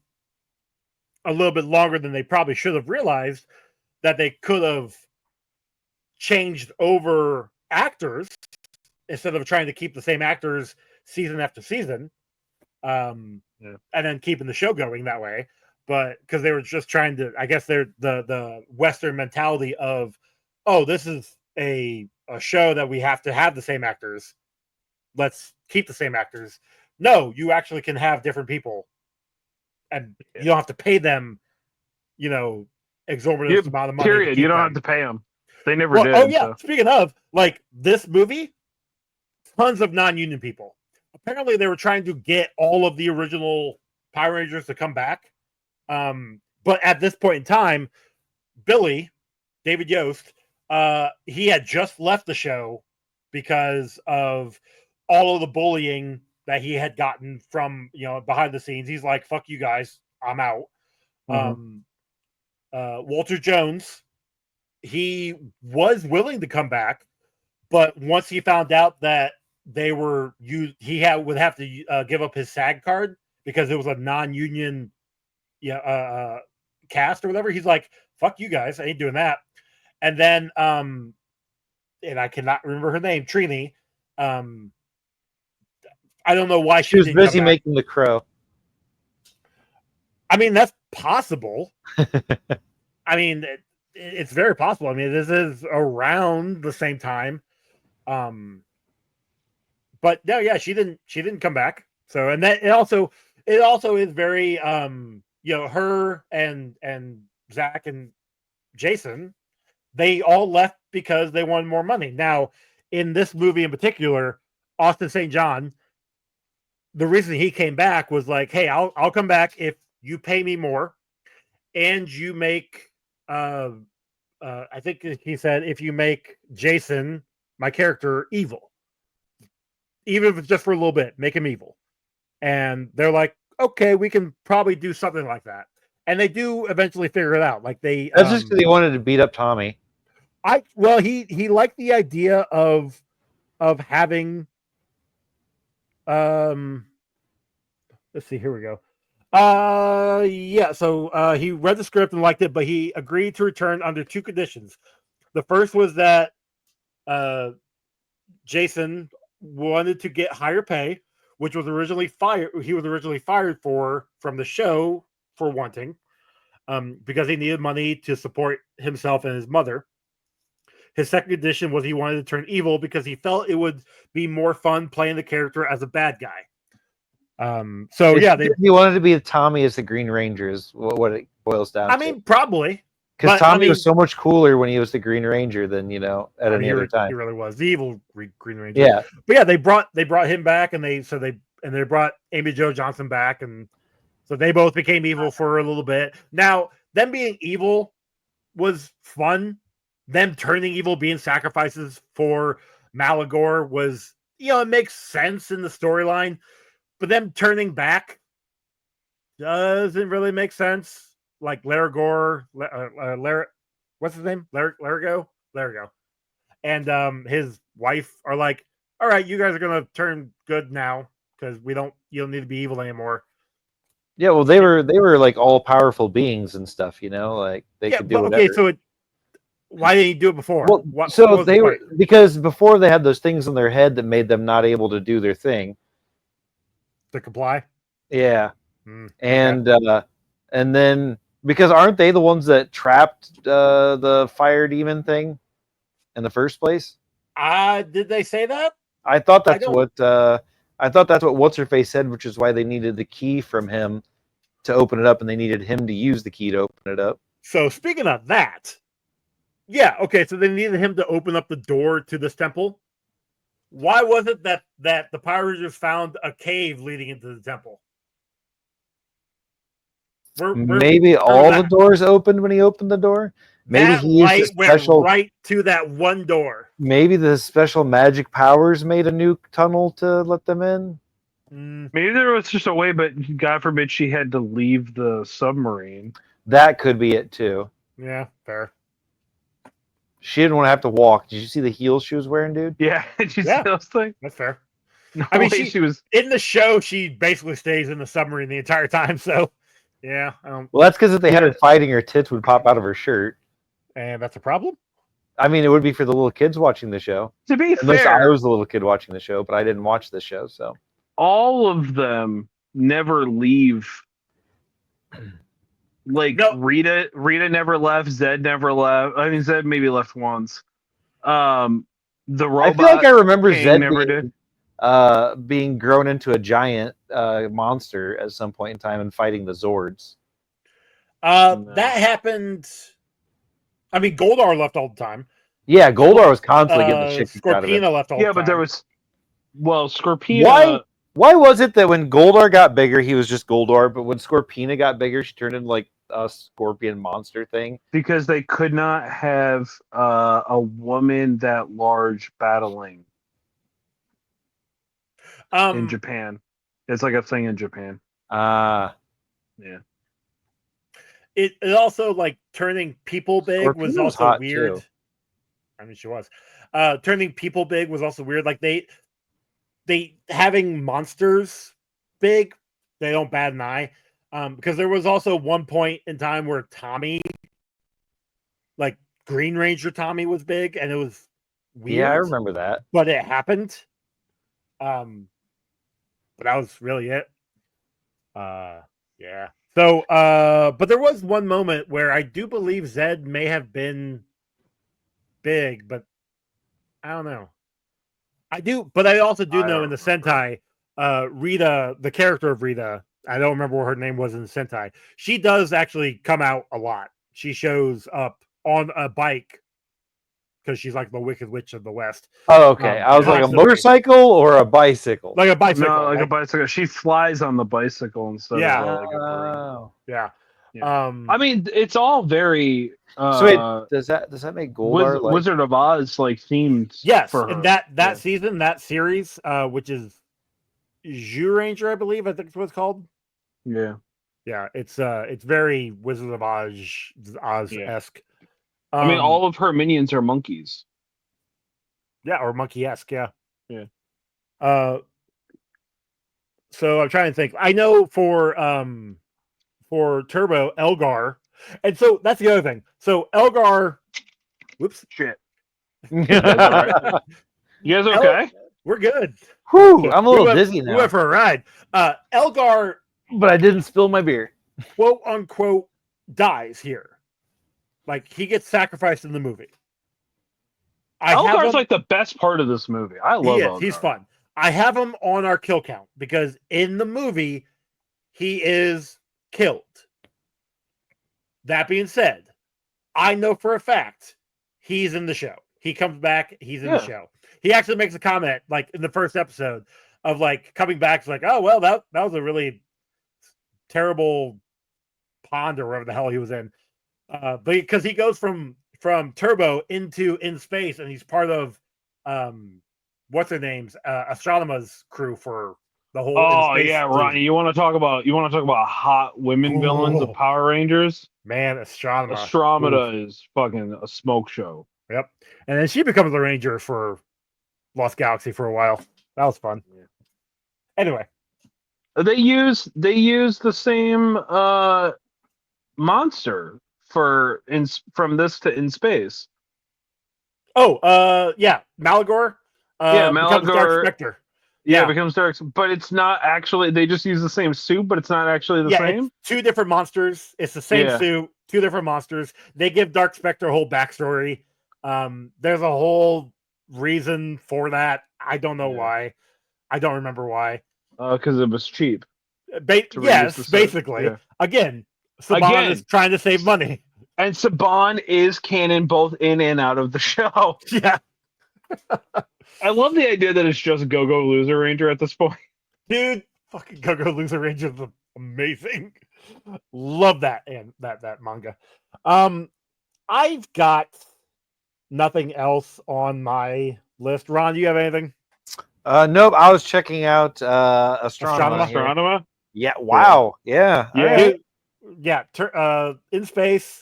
a little bit longer than they probably should have realized that they could have changed over actors instead of trying to keep the same actors season after season. and then keeping the show going that way. But because they were just trying to, I guess they're the Western mentality of, oh, this is a show that we have to have the same actors. Let's keep the same actors. No, you actually can have different people, and you don't have to pay them, exorbitant amount of money. Period. You don't have to pay them. They never did. Oh yeah. So. Speaking of, like this movie, tons of non-union people. Apparently, they were trying to get all of the original Power Rangers to come back. But at this point in time, Billy, David Yost, he had just left the show because of all of the bullying that he had gotten from, behind the scenes. He's like, fuck you guys, I'm out. Walter Jones, he was willing to come back, but once he found out that he would have to give up his SAG card because it was a non-union cast or whatever. He's like, fuck you guys, I ain't doing that. And then and I cannot remember her name, Trini. I don't know why she was busy making The Crow. I mean, that's possible. I mean, it's very possible. I mean, this is around the same time. But no, yeah, she didn't come back. So, and that it also is very her and Zach and Jason, they all left because they wanted more money. Now, in this movie in particular, Austin St. John, the reason he came back was like, hey, I'll come back if you pay me more and you make I think he said, if you make Jason, my character, evil. Even if it's just for a little bit, make him evil. And they're like, okay, we can probably do something like that. And they do eventually figure it out. Like that's just because he wanted to beat up Tommy. He liked the idea of having let's see, here we go. So he read the script and liked it, but he agreed to return under two conditions. The first was that Jason wanted to get higher pay, which was originally fired. He was originally fired from the show for wanting, because he needed money to support himself and his mother. His second condition was he wanted to turn evil because he felt it would be more fun playing the character as a bad guy. He wanted to be Tommy as the Green Ranger is what it boils down to. I mean, probably. Because Tommy was so much cooler when he was the Green Ranger than any other time. He really was the evil Green Ranger. Yeah, but yeah, they brought him back, and they brought Amy Jo Johnson back, and so they both became evil for a little bit. Now, them being evil was fun. Them turning evil, being sacrifices for Malidor was, it makes sense in the storyline. But them turning back doesn't really make sense. Like Laragor, what's his name? Larigo, and his wife are like, all right, you guys are gonna turn good now because you don't need to be evil anymore. Yeah, well, they were like all powerful beings and stuff, like they could do whatever. Okay, so why didn't you do it before? Well, because before they had those things on their head that made them not able to do their thing. To comply. Yeah, and then because aren't they the ones that trapped the fire demon thing in the first place? Did they say that? I thought that's what what's her face said, which is why they needed the key from him to open it up, and they needed him to use the key to open it up. So speaking of that, yeah, okay, so they needed him to open up the door to this temple. Why was it that the Power Rangers found a cave leading into the temple? Maybe all the doors opened when he opened the door. Maybe that he used went right to that one door. Maybe the special magic powers made a new tunnel to let them in. Maybe there was just a way, but God forbid she had to leave the submarine. That could be it too. Yeah, fair. She didn't want to have to walk. Did you see the heels she was wearing, dude? Yeah, did you see those things? That's fair. No, I mean, she was in the show. She basically stays in the submarine the entire time. So, yeah. Well, that's because if they had her fighting, her tits would pop out of her shirt, and that's a problem. I mean, it would be for the little kids watching the show. To be fair, I was a little kid watching the show, but I didn't watch the show, so all of them never leave. Like No. Rita never left. Zed never left. I mean, Zed maybe left once. The robot. I feel like I remember King Zed never being, did. being grown into a giant monster at some point in time and fighting the Zords. That happened. I mean, Goldar left all the time. Yeah, Goldar was constantly getting the shit kicked out of him. Scorpina left all the time. Yeah, but there was. Well, Scorpina. Why was it that when Goldar got bigger, he was just Goldar, but when Scorpina got bigger, she turned into like a scorpion monster thing? Because they could not have a woman that large battling in Japan. It's like a thing in Japan. Yeah. It also like turning people big Scorpina was was also hot, weird. too. I mean, she was. Turning people big was also weird. Like they having monsters big, they don't bat an eye. Because there was also one point in time where Tommy, like Green Ranger Tommy, was big, and it was weird. Yeah, I remember that. But it happened. But that was really it. Yeah. So, but there was one moment where I do believe Zed may have been big, but I don't know. But I also do know in the Sentai, Rita, the character of Rita, I don't remember what her name was in the Sentai. She does actually come out a lot. She shows up on a bike because she's like the Wicked Witch of the West. Oh, okay. I was like a motorcycle or a bicycle? Like a bicycle. No, like a bicycle. She flies on the bicycle instead of like a broom. Yeah. I mean, it's all very. So wait, does that make Goldar like Wizard of Oz like themed? Yes, for her. and that season, that series, which is Zeo Ranger, I believe, I think it's what it's called. Yeah. Yeah, it's very Wizard of Oz-esque. I mean, all of her minions are monkeys. Yeah, or monkey-esque, yeah. Yeah. So I'm trying to think. I know for Turbo, Elgar, and so that's the other thing. So Elgar, whoops, shit. You guys okay? We're good. Whew, I'm a little dizzy now. We went for a ride. Elgar, but I didn't spill my beer. Quote unquote, dies here. Like he gets sacrificed in the movie. Elgar's like the best part of this movie. I love Elgar. He's fun. I have him on our kill count because in the movie he is killed. That being said, I know for a fact he's in the show. He comes back, he's in the show. He actually makes a comment like in the first episode of like coming back. It's like, oh well, that was a really terrible pond or wherever the hell he was in. But because he goes from Turbo into in space, and he's part of what's their names, Astronoma's crew for the whole. Oh yeah, Ronnie, you want to talk about hot women villains of Power Rangers? Man, Astronema. Astromeda is fucking a smoke show. Yep, and then she becomes the Ranger for Lost Galaxy for a while. That was fun. Yeah. Anyway, they use the same monster from this to In Space. Oh, yeah, Malidor. Malidor. Dark Spectre. Yeah, it becomes Dark, but it's not actually. They just use the same suit, but it's not actually the same. It's two different monsters. It's the same suit, two different monsters. They give Dark Spectre a whole backstory. There's a whole reason for that. I don't know why. I don't remember why. Because it was cheap. Yes, basically. Yeah. Again, Saban is trying to save money. And Saban is canon both in and out of the show. Yeah. I love the idea that it's just Go-Go Loser Ranger at this point. Dude, fucking Go-Go Loser Ranger is amazing. Love that and that manga. I've got nothing else on my list. Ron, do you have anything? Nope. I was checking out Astronomer. Yeah. Wow. Yeah. In Space.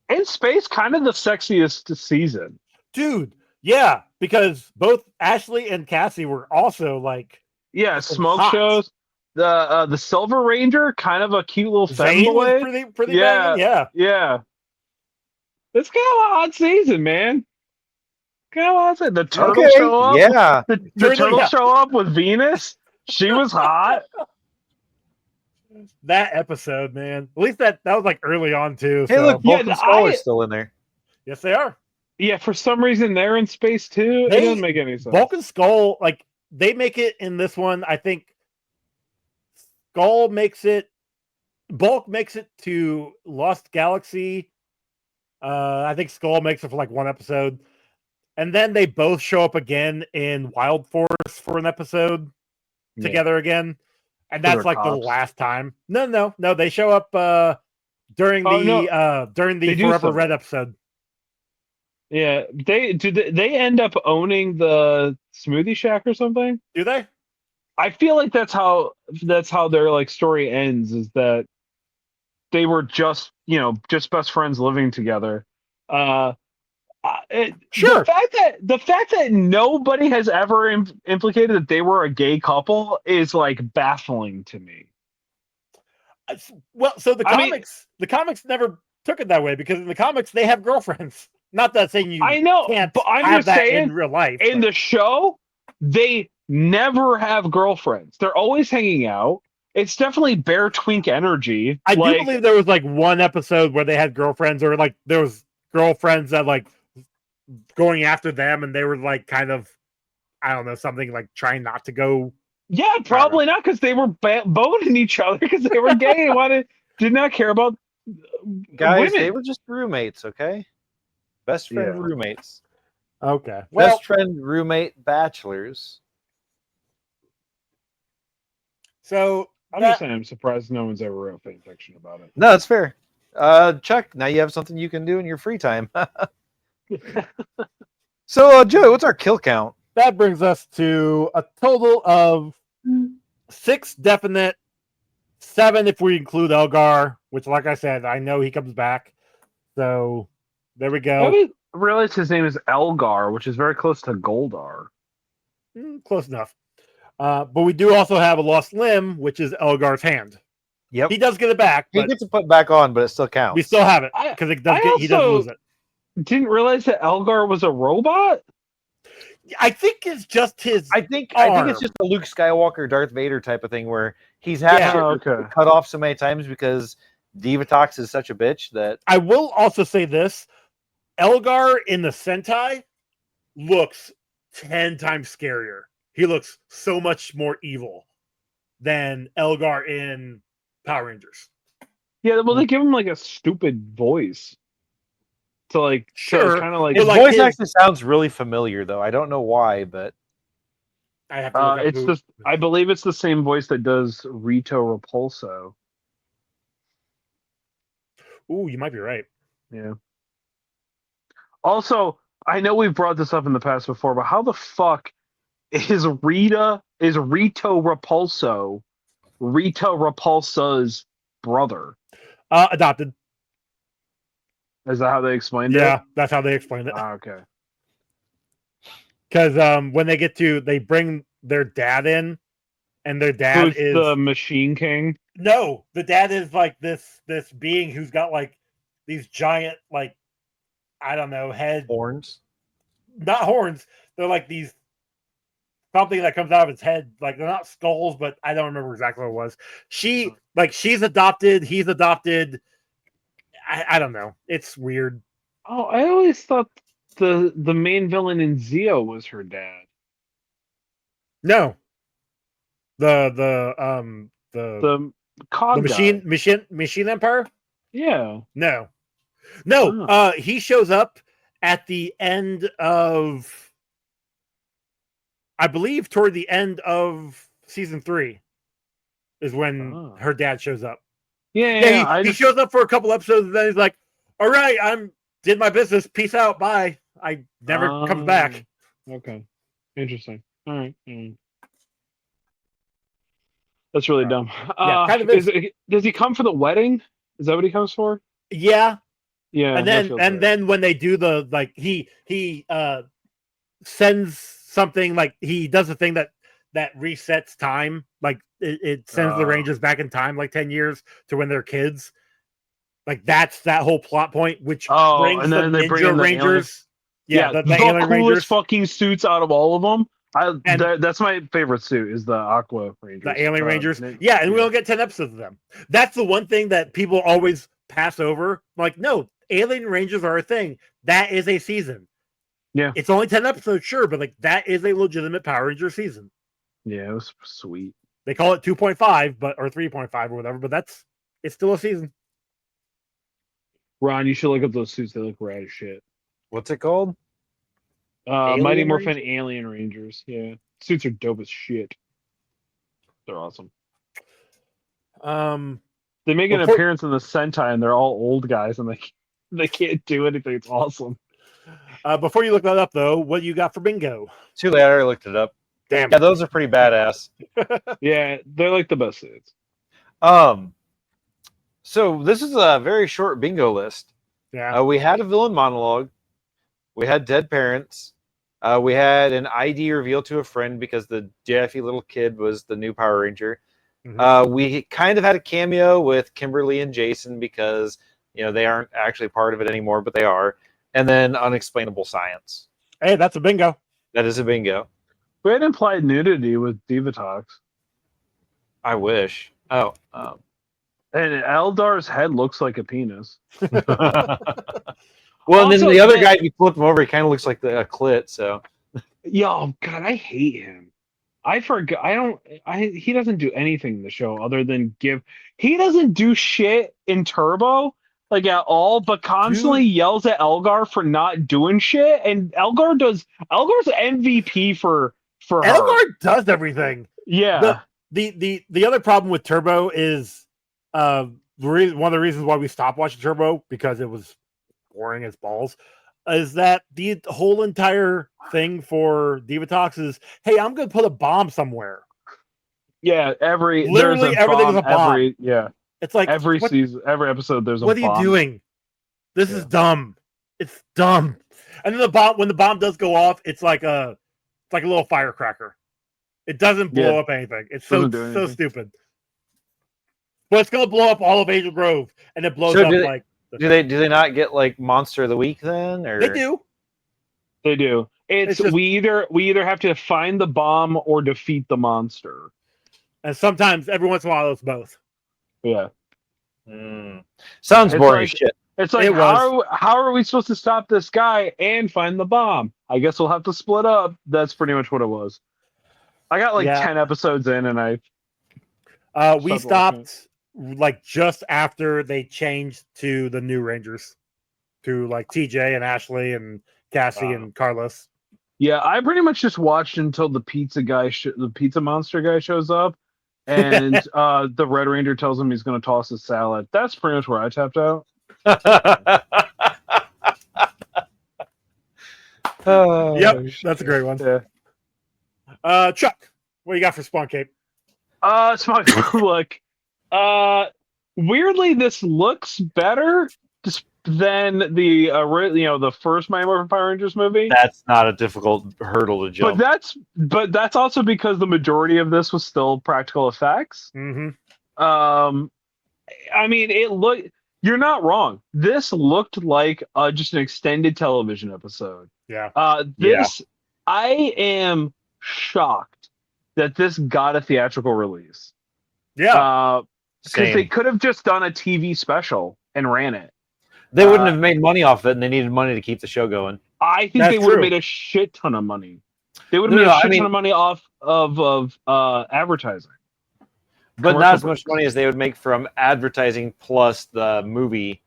In Space, kind of the sexiest season. Dude, yeah, because both Ashley and Cassie were also like smoke shows. The Silver Ranger, kind of a cute little femboy. Pretty banging, yeah. It's kind of a hot season, man. The turtles show up. Yeah. The turtles show up with Venus. She was hot. That episode, man. At least that was like early on too. Hey, so. look, Bulk Yeah, and Skull are I- still in there. Yes, they are. Yeah, for some reason they're in space too. It doesn't make any sense. Bulk and Skull, like they make it in this one. I think Bulk makes it to Lost Galaxy. I think Skull makes it for like one episode. And then they both show up again in Wild Force for an episode together again. And that's like the last time. No. They show up during the Forever Red episode. Yeah, they end up owning the Smoothie Shack or something? Do they? I feel like that's how their like story ends, is that they were just best friends living together. Sure. The fact that nobody has ever implicated that they were a gay couple is like baffling to me. Well, so the comics never took it that way, because in the comics they have girlfriends. Not that saying you I know, can't but I'm have just that saying, in real life. In the show, they never have girlfriends. They're always hanging out. It's definitely Bear Twink energy. I do believe there was like one episode where they had girlfriends, or like there was girlfriends that like going after them, and they were like kind of, I don't know, something like trying not to go. Yeah, probably not, because they were boning each other because they were gay and did not care about Guys, women. they were just roommates, okay? Best friend roommates. Okay. Best friend roommate bachelors. So I'm just saying, I'm surprised no one's ever wrote fan fiction about it. No, that's fair. Chuck, now you have something you can do in your free time. So, Joey, what's our kill count? that brings us to a total of 6 definite, 7 if we include Elgar, which, like I said, I know he comes back. So there we go. I didn't realize his name is Elgar, which is very close to Goldar. Close enough. But we do also have a lost limb, which is Elgar's hand. Yep. He does get it back. He gets it put back on, but it still counts. We still have it because he does lose it. Didn't realize that Elgar was a robot. I think it's just his. I think arm. it's just a Luke Skywalker, Darth Vader type of thing where he's had to cut off so many times because Divatox is such a bitch that. I will also say this: Elgar in the Sentai looks 10 times scarier. He looks so much more evil than Elgar in Power Rangers. Yeah, well, they give him like a stupid voice. To like, sure, kind of like his voice actually sounds really familiar, though. I don't know why, but I have to. It's I believe it's the same voice that does Rito Repulso. Ooh, you might be right. Yeah. Also, I know we've brought this up in the past before, but how the fuck is Rito Repulso Repulso's brother? Adopted. Is that how they explained it? Yeah, that's how they explained it. Okay. Because when they bring their dad in, and their dad is the Machine King. No, the dad is like this being who's got like these giant, like, I don't know, head horns. Not horns. They're like these something that comes out of his head. Like, they're not skulls, but I don't remember exactly what it was. She's adopted. He's adopted. I don't know. It's weird. Oh, I always thought the main villain in Zeo was her dad. No. The cog machine empire? Yeah. No. Oh. He shows up at the end of, I believe toward the end of season 3 is when her dad shows up. Yeah, he shows up for a couple episodes, and then he's like, all right, did my business. Peace out. Bye. I never comes back. Okay. Interesting. All right. That's really dumb. Yeah, kind of is. Does he come for the wedding? Is that what he comes for? Yeah. Yeah. And then when they do the, like, he sends something, like, he does a thing that resets time, like it sends the Rangers back in time like 10 years to when they're kids. Like, that's that whole plot point, which brings and then the they bring Ninja in the Rangers. the alien coolest Rangers fucking suits out of all of them That's my favorite suit is the Aqua Rangers. The Alien Rangers. Yeah, and we only get 10 episodes of them. That's the one thing that people always pass over. Like, no, Alien Rangers are a thing. That is a season. Yeah. It's only 10 episodes, sure, but like that is a legitimate Power Ranger season. Yeah, it was sweet. They call it 2.5, or 3.5 or whatever, but it's still a season. Ron, you should look up those suits. They look rad as shit. What's it called? Mighty Morphin Alien Rangers. Yeah. Suits are dope as shit. They're awesome. They make an appearance in the Sentai and they're all old guys and they can't do anything. It's awesome. Before you look that up though, what you got for bingo? Too late, I already looked it up. Damn. Yeah, those are pretty badass. Yeah, they're like the best suits. So this is a very short bingo list. Yeah. We had a villain monologue. We had dead parents. We had an ID reveal to a friend because the Jeffy little kid was the new Power Ranger. Mm-hmm. We kind of had a cameo with Kimberly and Jason because they aren't actually part of it anymore, but they are. And then unexplainable science. Hey, that's a bingo. That is a bingo. We had implied nudity with Divatox. I wish. Oh. And Eldar's head looks like a penis. Well, and then the other guy, if you flip him over, he kind of looks like a clit. So, yo, God, I hate him. I forgot. He doesn't do anything in the show other than give. He doesn't do shit in Turbo like at all, but constantly yells at Elgar for not doing shit. And Elgar's MVP for her. Elgar does everything. Yeah. The other problem with Turbo is one of the reasons why we stopped watching Turbo, because it was boring as balls, is that the whole entire thing for Divatox is, hey, I'm going to put a bomb somewhere. Yeah, literally everything is a bomb. It's like every season, every episode, there's a bomb. What are you doing? This is dumb. It's dumb. And then when the bomb does go off, it's like a little firecracker. It doesn't blow up anything. It's so stupid. But it's going to blow up all of Angel Grove, and it blows up like. Do they not get like Monster of the Week then? Or they do. They do. It's just, we either have to find the bomb or defeat the monster. And sometimes, every once in a while, it's both. Yeah. Sounds boring as shit. It's like, how are we supposed to stop this guy and find the bomb? I guess we'll have to split up. That's pretty much what it was. I got 10 episodes in, and we stopped like just after they changed to the new Rangers, to like TJ and Ashley and Cassie and Carlos. Yeah, I pretty much just watched until the pizza guy, the pizza monster guy, shows up, and the Red Ranger tells him he's going to toss his salad. That's pretty much where I tapped out. Yep, that's a great one. Yeah. Chuck, what you got for Spawn Cape? It's my look. Weirdly, this looks better than the first Mighty Morphin Power Rangers movie. That's not a difficult hurdle to jump. But that's also because the majority of this was still practical effects. Mm-hmm. I mean, you're not wrong. This looked like just an extended television episode. Yeah. I am shocked that this got a theatrical release. Yeah. Because they could have just done a TV special and ran it. They wouldn't have made money off it, and they needed money to keep the show going. I think they would have made a shit ton of money. They would have made a shit ton of money off of advertising. But not as much money as they would make from advertising plus the movie.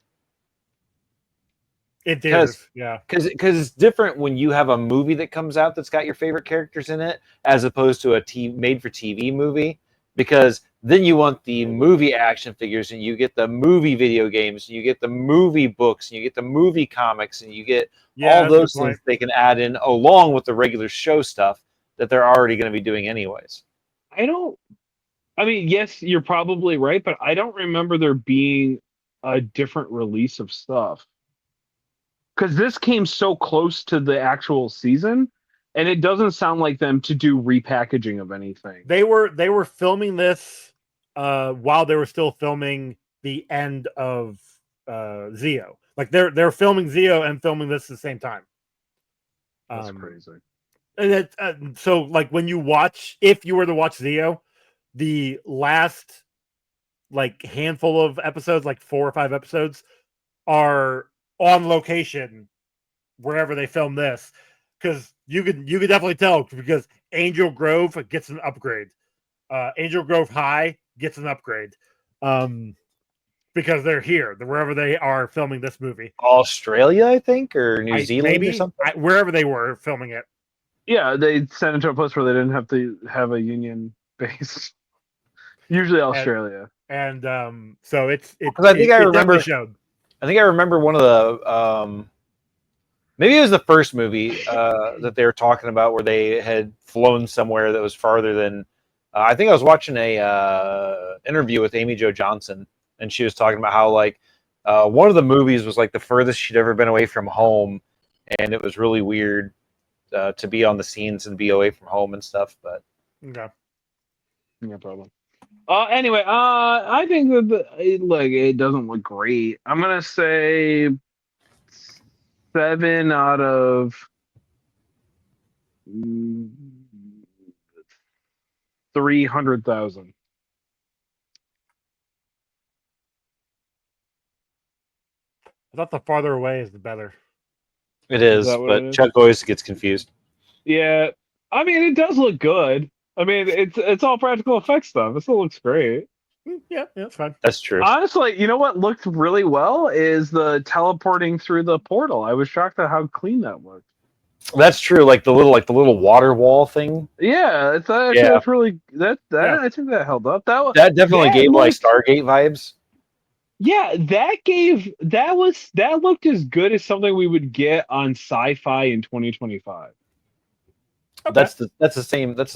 It is, yeah. Because it's different when you have a movie that comes out that's got your favorite characters in it, as opposed to a made-for-TV movie. Because then you want the movie action figures, and you get the movie video games, and you get the movie books, and you get the movie comics, and you get all those things they can add in along with the regular show stuff that they're already going to be doing anyways. Yes, you're probably right, but I don't remember there being a different release of stuff. Because this came so close to the actual season, and it doesn't sound like them to do repackaging of anything. They were filming this while they were still filming the end of Zeo. Like they're filming Zeo and filming this at the same time. That's crazy. And so like when you watch, if you were to watch Zeo, the last like handful of episodes, like 4 or 5 episodes, are on location wherever they film this, because you could definitely tell, because Angel Grove gets an upgrade. Angel Grove High gets an upgrade. Because they're here, wherever they are filming this movie. Australia, I think, or New Zealand or something. Wherever they were filming it. Yeah, they sent it to a place where they didn't have to have a union base. Usually Australia. And so it's because I think I remember. Showed. I think I remember one of the maybe it was the first movie that they were talking about where they had flown somewhere that was farther than. I think I was watching a interview with Amy Jo Johnson, and she was talking about how like one of the movies was like the furthest she'd ever been away from home, and it was really weird to be on the scenes and be away from home and stuff. But okay, no problem. Anyway, I think that it doesn't look great. I'm gonna say 7 out of 300,000. I thought the farther away is the better. It is, but Chuck always gets confused. Yeah, I mean it does look good. I mean it's all practical effects stuff. It still looks great. Yeah, that's fine. That's true. Honestly, you know what looked really well is the teleporting through the portal. I was shocked at how clean that looked. That's true. Like the little water wall thing. Yeah, it's actually that's really that. Yeah. I think that held up. That definitely gave like Stargate vibes. Yeah, that looked as good as something we would get on Sci-Fi in 2025. Okay. That's the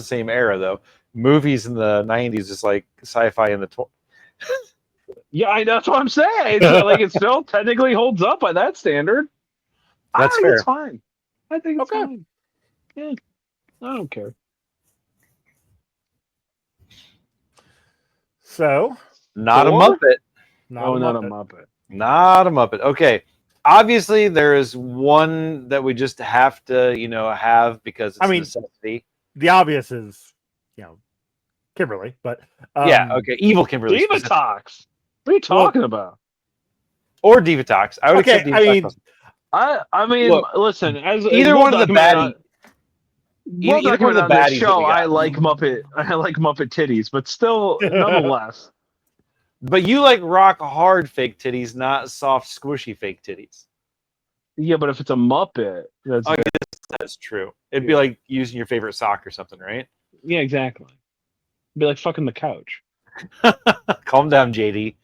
same era though. Movies in the 90s is like Sci-Fi in the Yeah, that's what I'm saying. Like it still technically holds up by that standard. That's fair. It's fine. I think it's fine. Yeah, I don't care. So, not a Muppet. Not a Muppet. Not a Muppet. Okay. Obviously, there is one that we just have to, have because it's a necessity. The obvious is, Kimberly, but yeah, okay, evil Kimberly. Divatox. What are you talking about? Or Divatox. I would accept Divatox. I mean, look, listen, as either one of the baddies. Either one of the baddies show, I like Muppet titties, but still, nonetheless. But you like rock hard fake titties, not soft squishy fake titties. Yeah, but if it's a Muppet, that's true. It'd be like using your favorite sock or something, right? Yeah, exactly. It'd be like fucking the couch. Calm down, JD.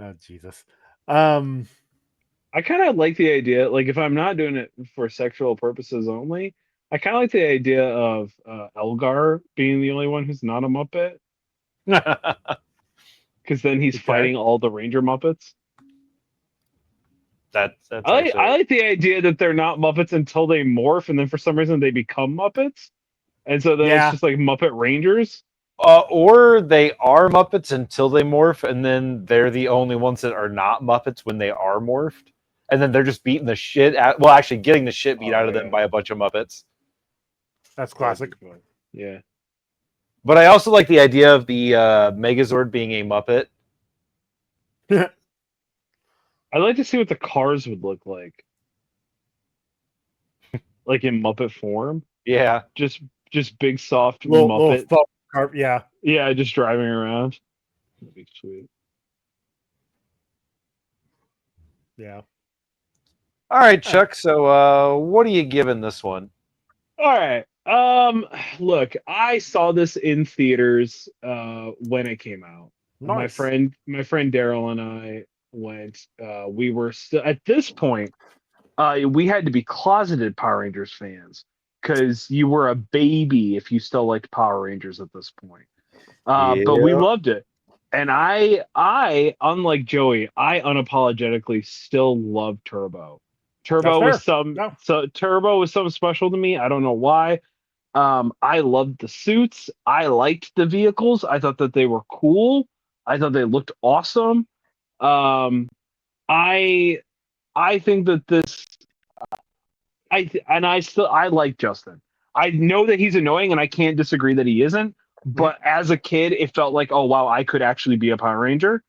Oh Jesus. I kind of like the idea. Like, if I'm not doing it for sexual purposes only, I kind of like the idea of Elgar being the only one who's not a Muppet. Because then he's fighting all the Ranger Muppets. That's I like the idea that they're not Muppets until they morph, and then for some reason they become Muppets. And so then it's just like Muppet Rangers. Or they are Muppets until they morph, and then they're the only ones that are not Muppets when they are morphed. And then they're just beating the shit out. Well, actually, getting the shit beat out of them by a bunch of Muppets. That's classic. Yeah. But I also like the idea of the Megazord being a Muppet. I'd like to see what the cars would look like. Like in Muppet form. Yeah. Just big, soft Muppet. Yeah. Yeah, just driving around. That'd be sweet. Yeah. All right, Chuck. So what are you giving this one? All right. Look, I saw this in theaters when it came out. Nice. My friend Daryl and I went. We were still at this point. We had to be closeted Power Rangers fans because you were a baby if you still liked Power Rangers at this point. But we loved it, and I unlike Joey, I unapologetically still love Turbo. Turbo was Turbo was something special to me. I don't know why. I loved the suits. I liked the vehicles. I thought that they were cool. I thought they looked awesome. I think that I like Justin. I know that he's annoying, and I can't disagree that he isn't. But as a kid, it felt like, oh wow, I could actually be a Power Ranger.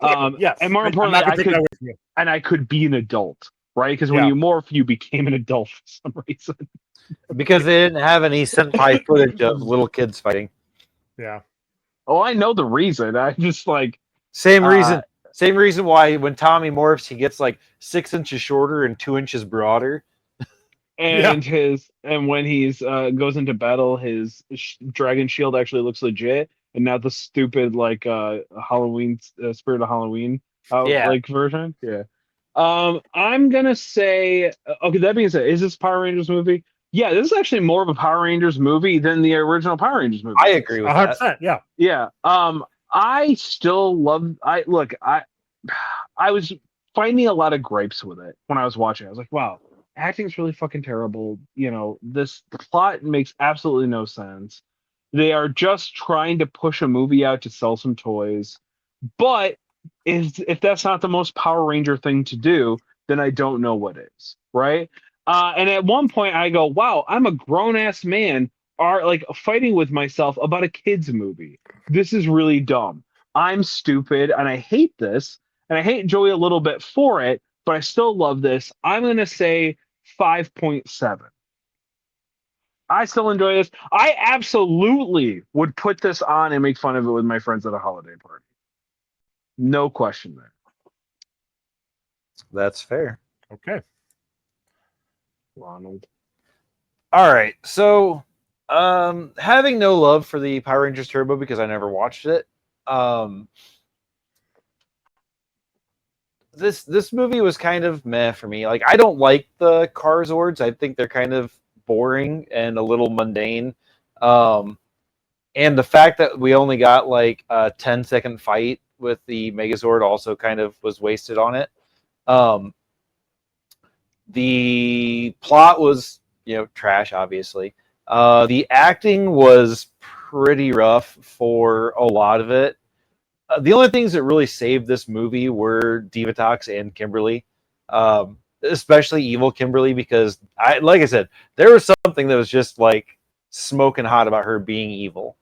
Yes, And more I'm importantly, not gonna take that away from you. I could be an adult, right? Because when Yeah. you morph, you became an adult for some reason. Because they didn't have any senpai footage of little kids fighting. Yeah. Oh, I know the reason. I just like Same reason. Same reason why when Tommy morphs, he gets like 6 inches shorter and 2 inches broader. and when he's goes into battle, his dragon shield actually looks legit, and not the stupid like Halloween Spirit of Halloween like version. Yeah. I'm gonna say okay. That being said, is this Power Rangers movie? Yeah, this is actually more of a Power Rangers movie than the original Power Rangers movie. I agree with that. 100%. Yeah. Yeah. I still love. I was finding a lot of gripes with it when I was watching. I was like, wow, acting's really fucking terrible. You know, this plot makes absolutely no sense. They are just trying to push a movie out to sell some toys. But if that's not the most Power Ranger thing to do, then I don't know what is, right? And at one point I go, wow, I'm a grown ass man are like fighting with myself about a kids movie. This is really dumb. I'm stupid and I hate this. And I hate Joey a little bit for it, but I still love this. I'm going to say 5.7. I still enjoy this. I absolutely would put this on and make fun of it with my friends at a holiday party. No question there. That's fair. Okay. Ronald. All right. So, having no love for the Power Rangers Turbo because I never watched it. This movie was kind of meh for me. Like, I don't like the car Zords. I think they're kind of boring and a little mundane. And the fact that we only got like a 10-second fight with the Megazord also kind of was wasted on it. The plot was, trash, obviously. The acting was pretty rough for a lot of it. The only things that really saved this movie were Divatox and Kimberly, especially evil Kimberly, because like I said, there was something that was just like smoking hot about her being evil.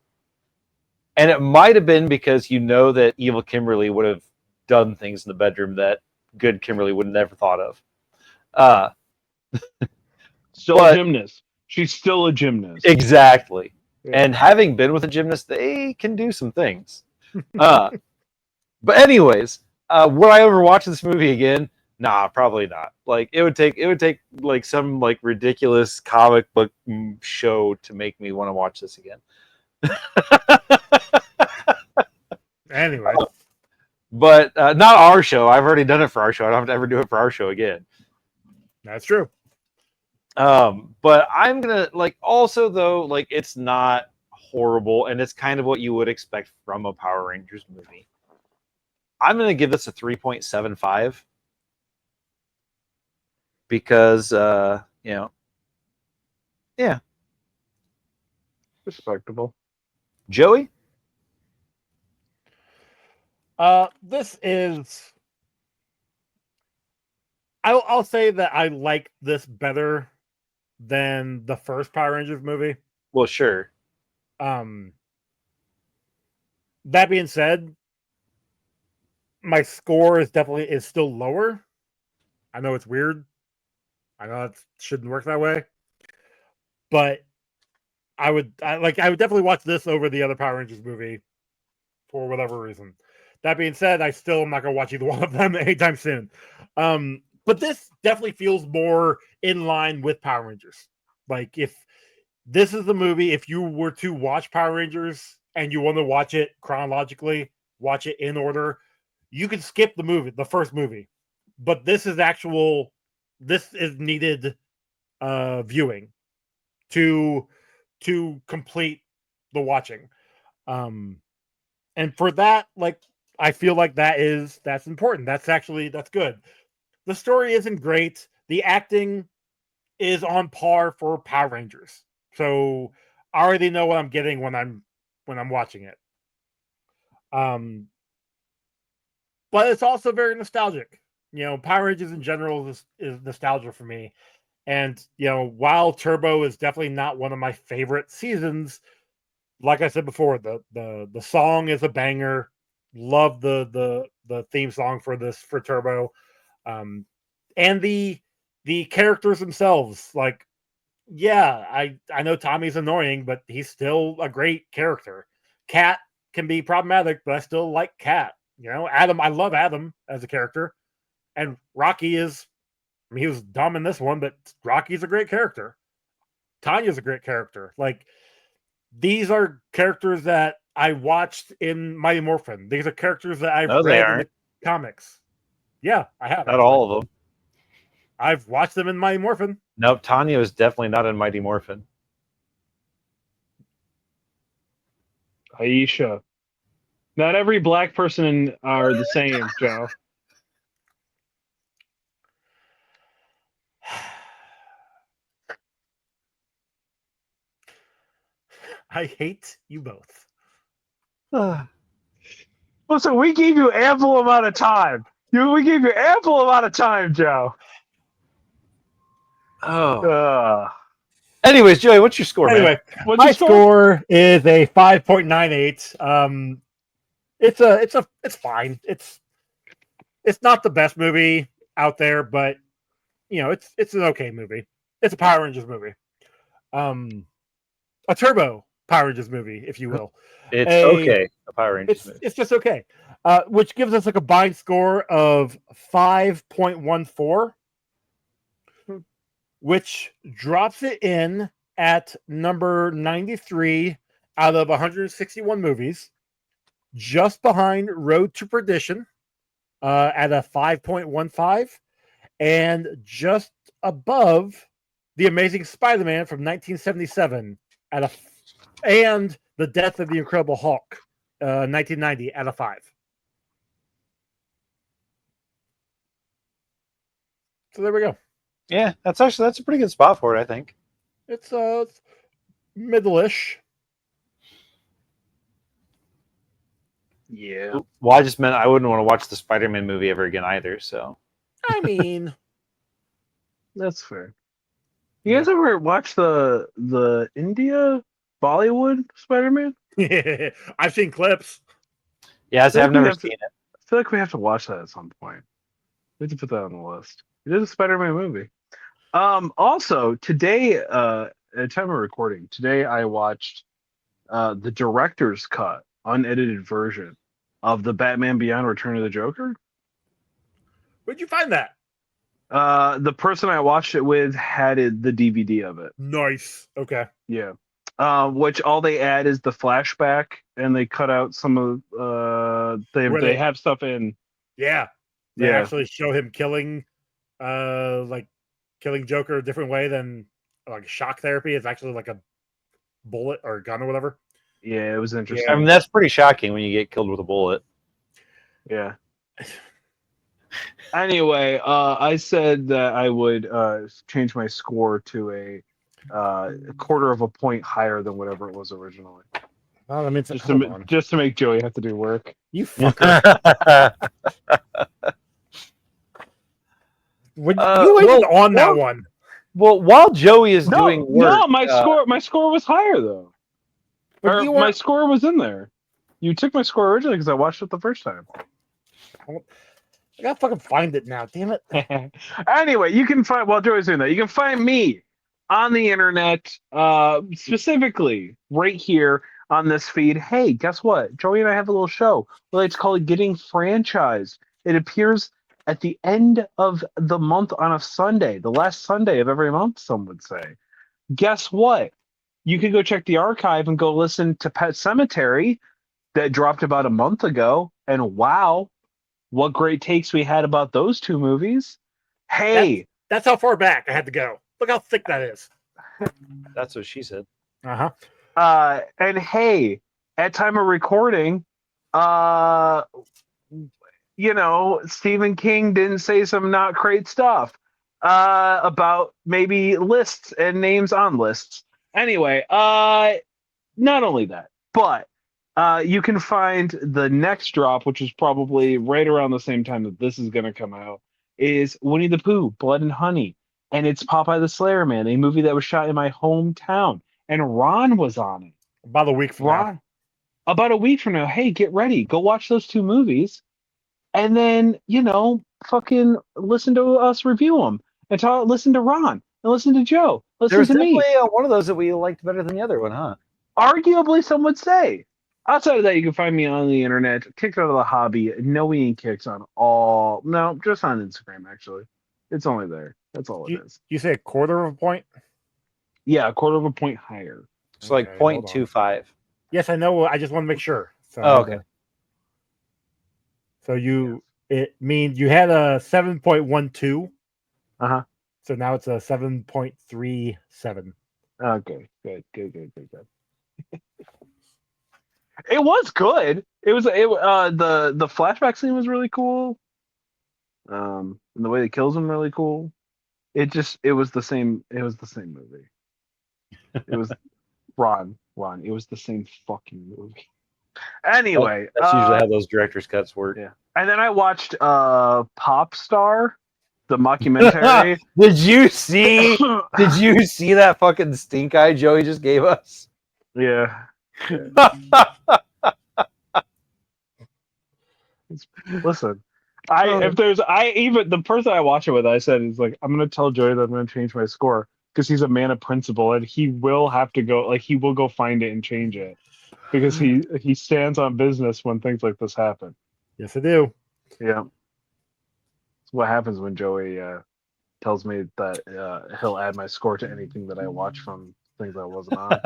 And it might have been because that evil Kimberly would have done things in the bedroom that good Kimberly would have never thought of. Still a gymnast. She's still a gymnast. Exactly. Yeah. And having been with a gymnast, they can do some things. But anyways, would I ever watch this movie again? Nah, probably not. Like it would take like some like ridiculous comic book show to make me want to watch this again. Anyway. But not our show. I've already done it for our show. I don't have to ever do it for our show again. That's true. But I'm gonna also though, it's not horrible, and it's kind of what you would expect from a Power Rangers movie. I'm gonna give this a 3.75 because yeah. Respectable. Joey? This is. I'll say that I like this better than the first Power Rangers movie. Well, sure. That being said, my score is still lower. I know it's weird. I know it shouldn't work that way, but I would definitely watch this over the other Power Rangers movie for whatever reason. That being said, I still am not gonna watch either one of them anytime soon. But this definitely feels more in line with Power Rangers. Like if this is the movie, if you were to watch Power Rangers and you want to watch it chronologically, watch it in order, you can skip the first movie. But this is needed viewing to complete the watching. And for that, I feel like that's important. That's good. The story isn't great. The acting is on par for Power Rangers. So I already know what I'm getting when I'm watching it. But it's also very nostalgic. Power Rangers in general is nostalgia for me. And while Turbo is definitely not one of my favorite seasons, like I said before, the song is a banger. Love the theme song for Turbo, and the characters themselves. Like, yeah, I know Tommy's annoying, but he's still a great character. Cat can be problematic, but I still like Cat. Adam, I love Adam as a character, and Rocky is. I mean, he was dumb in this one, but Rocky's a great character. Tanya's a great character. Like, these are characters that I watched in Mighty Morphin. These are characters that I've read in the comics. Yeah, I have. Not all of them. I've watched them in Mighty Morphin. Nope, Tanya is definitely not in Mighty Morphin. Aisha. Not every black person are the same, Joe. I hate you both. Listen, we gave you ample amount of time. We gave you ample amount of time, Joe. Oh. Anyways, Joey, what's your score? Anyway, man? My score is a 5.98. It's fine. It's not the best movie out there, but it's an okay movie. It's a Power Rangers movie. A Turbo Power Rangers movie, if you will. It's okay. A Power Rangers movie. It's just okay. Which gives us a combined score of 5.14, which drops it in at number 93 out of 161 movies, just behind Road to Perdition at a 5.15, and just above The Amazing Spider-Man from 1977 and The Death of the Incredible Hulk, 1990 at a 5. So there we go. Yeah, that's a pretty good spot for it, I think. It's middle-ish. Yeah. Well, I just meant I wouldn't want to watch the Spider-Man movie ever again either, so. I mean, that's fair. You guys ever watch the India Bollywood Spider-Man? I've seen clips. Yes, I've never seen it. I feel like we have to watch that at some point. We have to put that on the list. It is a Spider-Man movie. Also, today, at the time of recording, today I watched the director's cut, unedited version of the Batman Beyond Return of the Joker. Where'd you find that? The person I watched it with had the DVD of it. Nice. Okay. Yeah. Which all they add is the flashback, and they cut out some of they have stuff in. Yeah. They actually show him killing Joker a different way than like shock therapy. It's actually like a bullet or a gun or whatever. Yeah, it was interesting. Yeah, I mean, that's pretty shocking when you get killed with a bullet. Yeah. Anyway, I said that I would change my score to a quarter of a point higher than whatever it was originally. Well, I mean, just to make Joey have to do work. You fucker. You ain't on that one. Well, while Joey is doing work, no, my score was higher though. My score was in there. You took my score originally because I watched it the first time. I gotta fucking find it now. Damn it. Anyway, you can find while Joey's doing that. You can find me on the internet, specifically right here on this feed. Hey, guess what? Joey and I have a little show. Well, it's called Getting Franchised. It appears at the end of the month on a Sunday, the last Sunday of every month, some would say. Guess what? You can go check the archive and go listen to Pet Sematary that dropped about a month ago. And wow, what great takes we had about those two movies. Hey. That's how far back I had to go. Look how thick that is. That's what she said. Uh-huh. And hey, at time of recording, Stephen King didn't say some not great stuff about maybe lists and names on lists. Anyway, not only that, but you can find the next drop, which is probably right around the same time that this is going to come out, is Winnie the Pooh, Blood and Honey. and it's Popeye the Slayer Man, a movie that was shot in my hometown, and Ron was on it. About a week from now. Ron, about a week from now, hey, get ready, go watch those 2 movies, and then fucking listen to us review them, and listen to Ron, and listen to Joe, listen There's to me. definitely one of those that we liked better than the other one, huh? Arguably, some would say. Outside of that, you can find me on the internet, Kicked Out of the Hobby, No We Ain't Kicks on all. No, just on Instagram, actually. It's only there. That's all it is. You say a quarter of a point? Yeah, a quarter of a point higher. It's like Okay, hold on. 0.25. Yes, I know. I just want to make sure. So, Oh, okay. So it means you had a 7.12. Uh-huh. So now it's a 7.37. Okay, good. It was good. The flashback scene was really cool. And the way it kills him really cool. It was the same movie. It was Ron. It was the same fucking movie. Anyway, That's usually how those director's cuts work. Yeah. And then I watched Pop Star, the mockumentary. Did you see that fucking stink eye Joey just gave us? Yeah. Listen, the person I watch it with, I said is like, I'm gonna tell Joey that I'm gonna change my score because he's a man of principle and he will have to go, like he will go find it and change it because he stands on business when things like this happen. Yes, I do. Yeah. That's what happens when Joey tells me that he'll add my score to anything that I watch from things I wasn't on.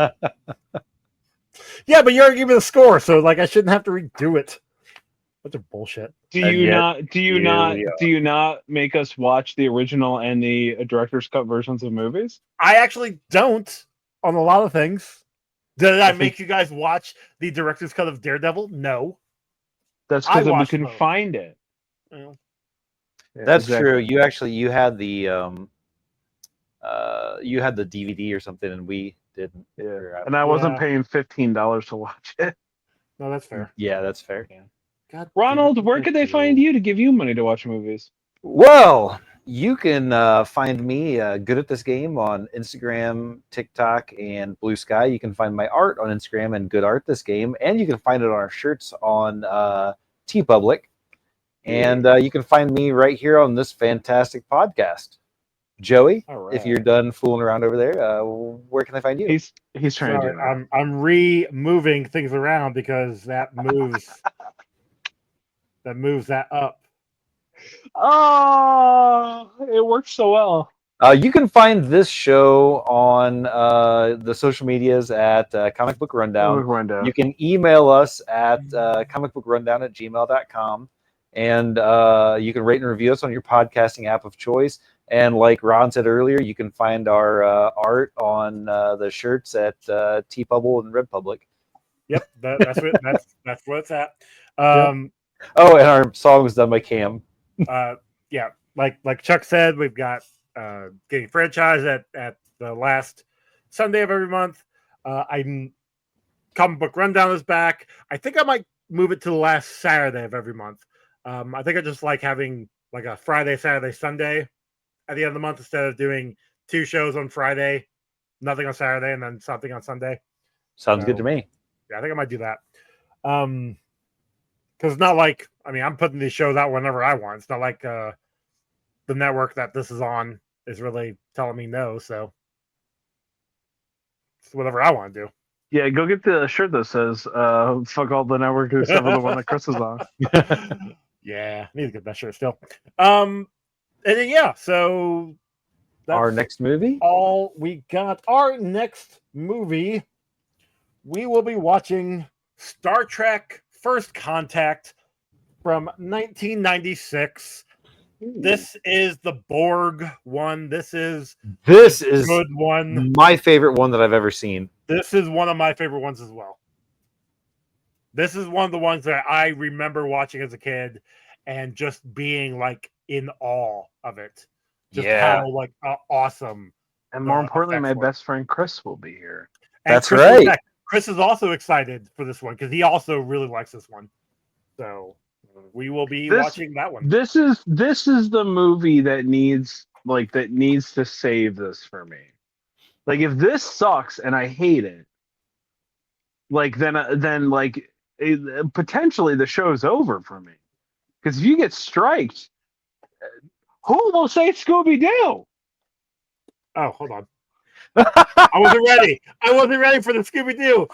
Yeah, but you already gave me the score, so like I shouldn't have to redo it. Bunch of bullshit. Do you not make us watch the original and the director's cut versions of movies? I actually don't on a lot of things. Did I make you guys watch the director's cut of Daredevil? No. That's because we watched couldn't both. find it. Well, Yeah, That's exactly. true. You had the DVD or something, and we didn't. Yeah. And I wasn't paying $15 to watch it. no, that's fair. Yeah, that's fair. God, Ronald, where could they find you to give you money to watch movies? Well, you can find me good at this game on Instagram, TikTok, and Blue Sky. You can find my art on Instagram and Good Art This Game, and you can find it on our shirts on TeePublic. And you can find me right here on this fantastic podcast. Joey, Right. if you're done fooling around over there, where can I find you? He's trying to do that. I'm re-moving things around because that moves that up. Oh, it works so well. You can find this show on the social medias at Comic Book Rundown. You can email us at comicbookrundown@gmail.com. And you can rate and review us on your podcasting app of choice. And like Ron said earlier, you can find our art on the shirts at TeePublic and Redbubble. Yep, that's where it's at. Oh, and our song was done by Cam. Yeah, like Chuck said, we've got getting franchise at the last Sunday of every month. Comic Book Rundown is back. I think I might move it to the last Saturday of every month. I think I just like having like a Friday, Saturday, Sunday at the end of the month instead of doing 2 shows on Friday, nothing on Saturday, and then something on Sunday. Sounds good to me. Yeah, I think I might do that. Because it's not like, I mean, I'm putting these shows out whenever I want. It's not like the network that this is on is really telling me no. So it's whatever I want to do. Yeah, go get the shirt that says fuck all the network except for the one that Chris is on. Yeah, I need to get that shirt still. And then, yeah, so that's our next movie? All we got. Our next movie, we will be watching Star Trek First Contact from 1996. This is the Borg one. This is a good one. My favorite one that I've ever seen. This is one of my favorite ones as well. This is one of the ones that I remember watching as a kid and just being like in awe of it. Just how like awesome. And more importantly, my best friend Chris will be here. And That's Chris right. Chris is also excited for this one because he also really likes this one. So we will be watching that one. This is the movie that needs like that needs to save this for me. Like if this sucks and I hate it, like then like potentially the show's over for me. Because if you get striked, who will say Scooby Doo? Oh, hold on. I wasn't ready. I wasn't ready for the Scooby Doo.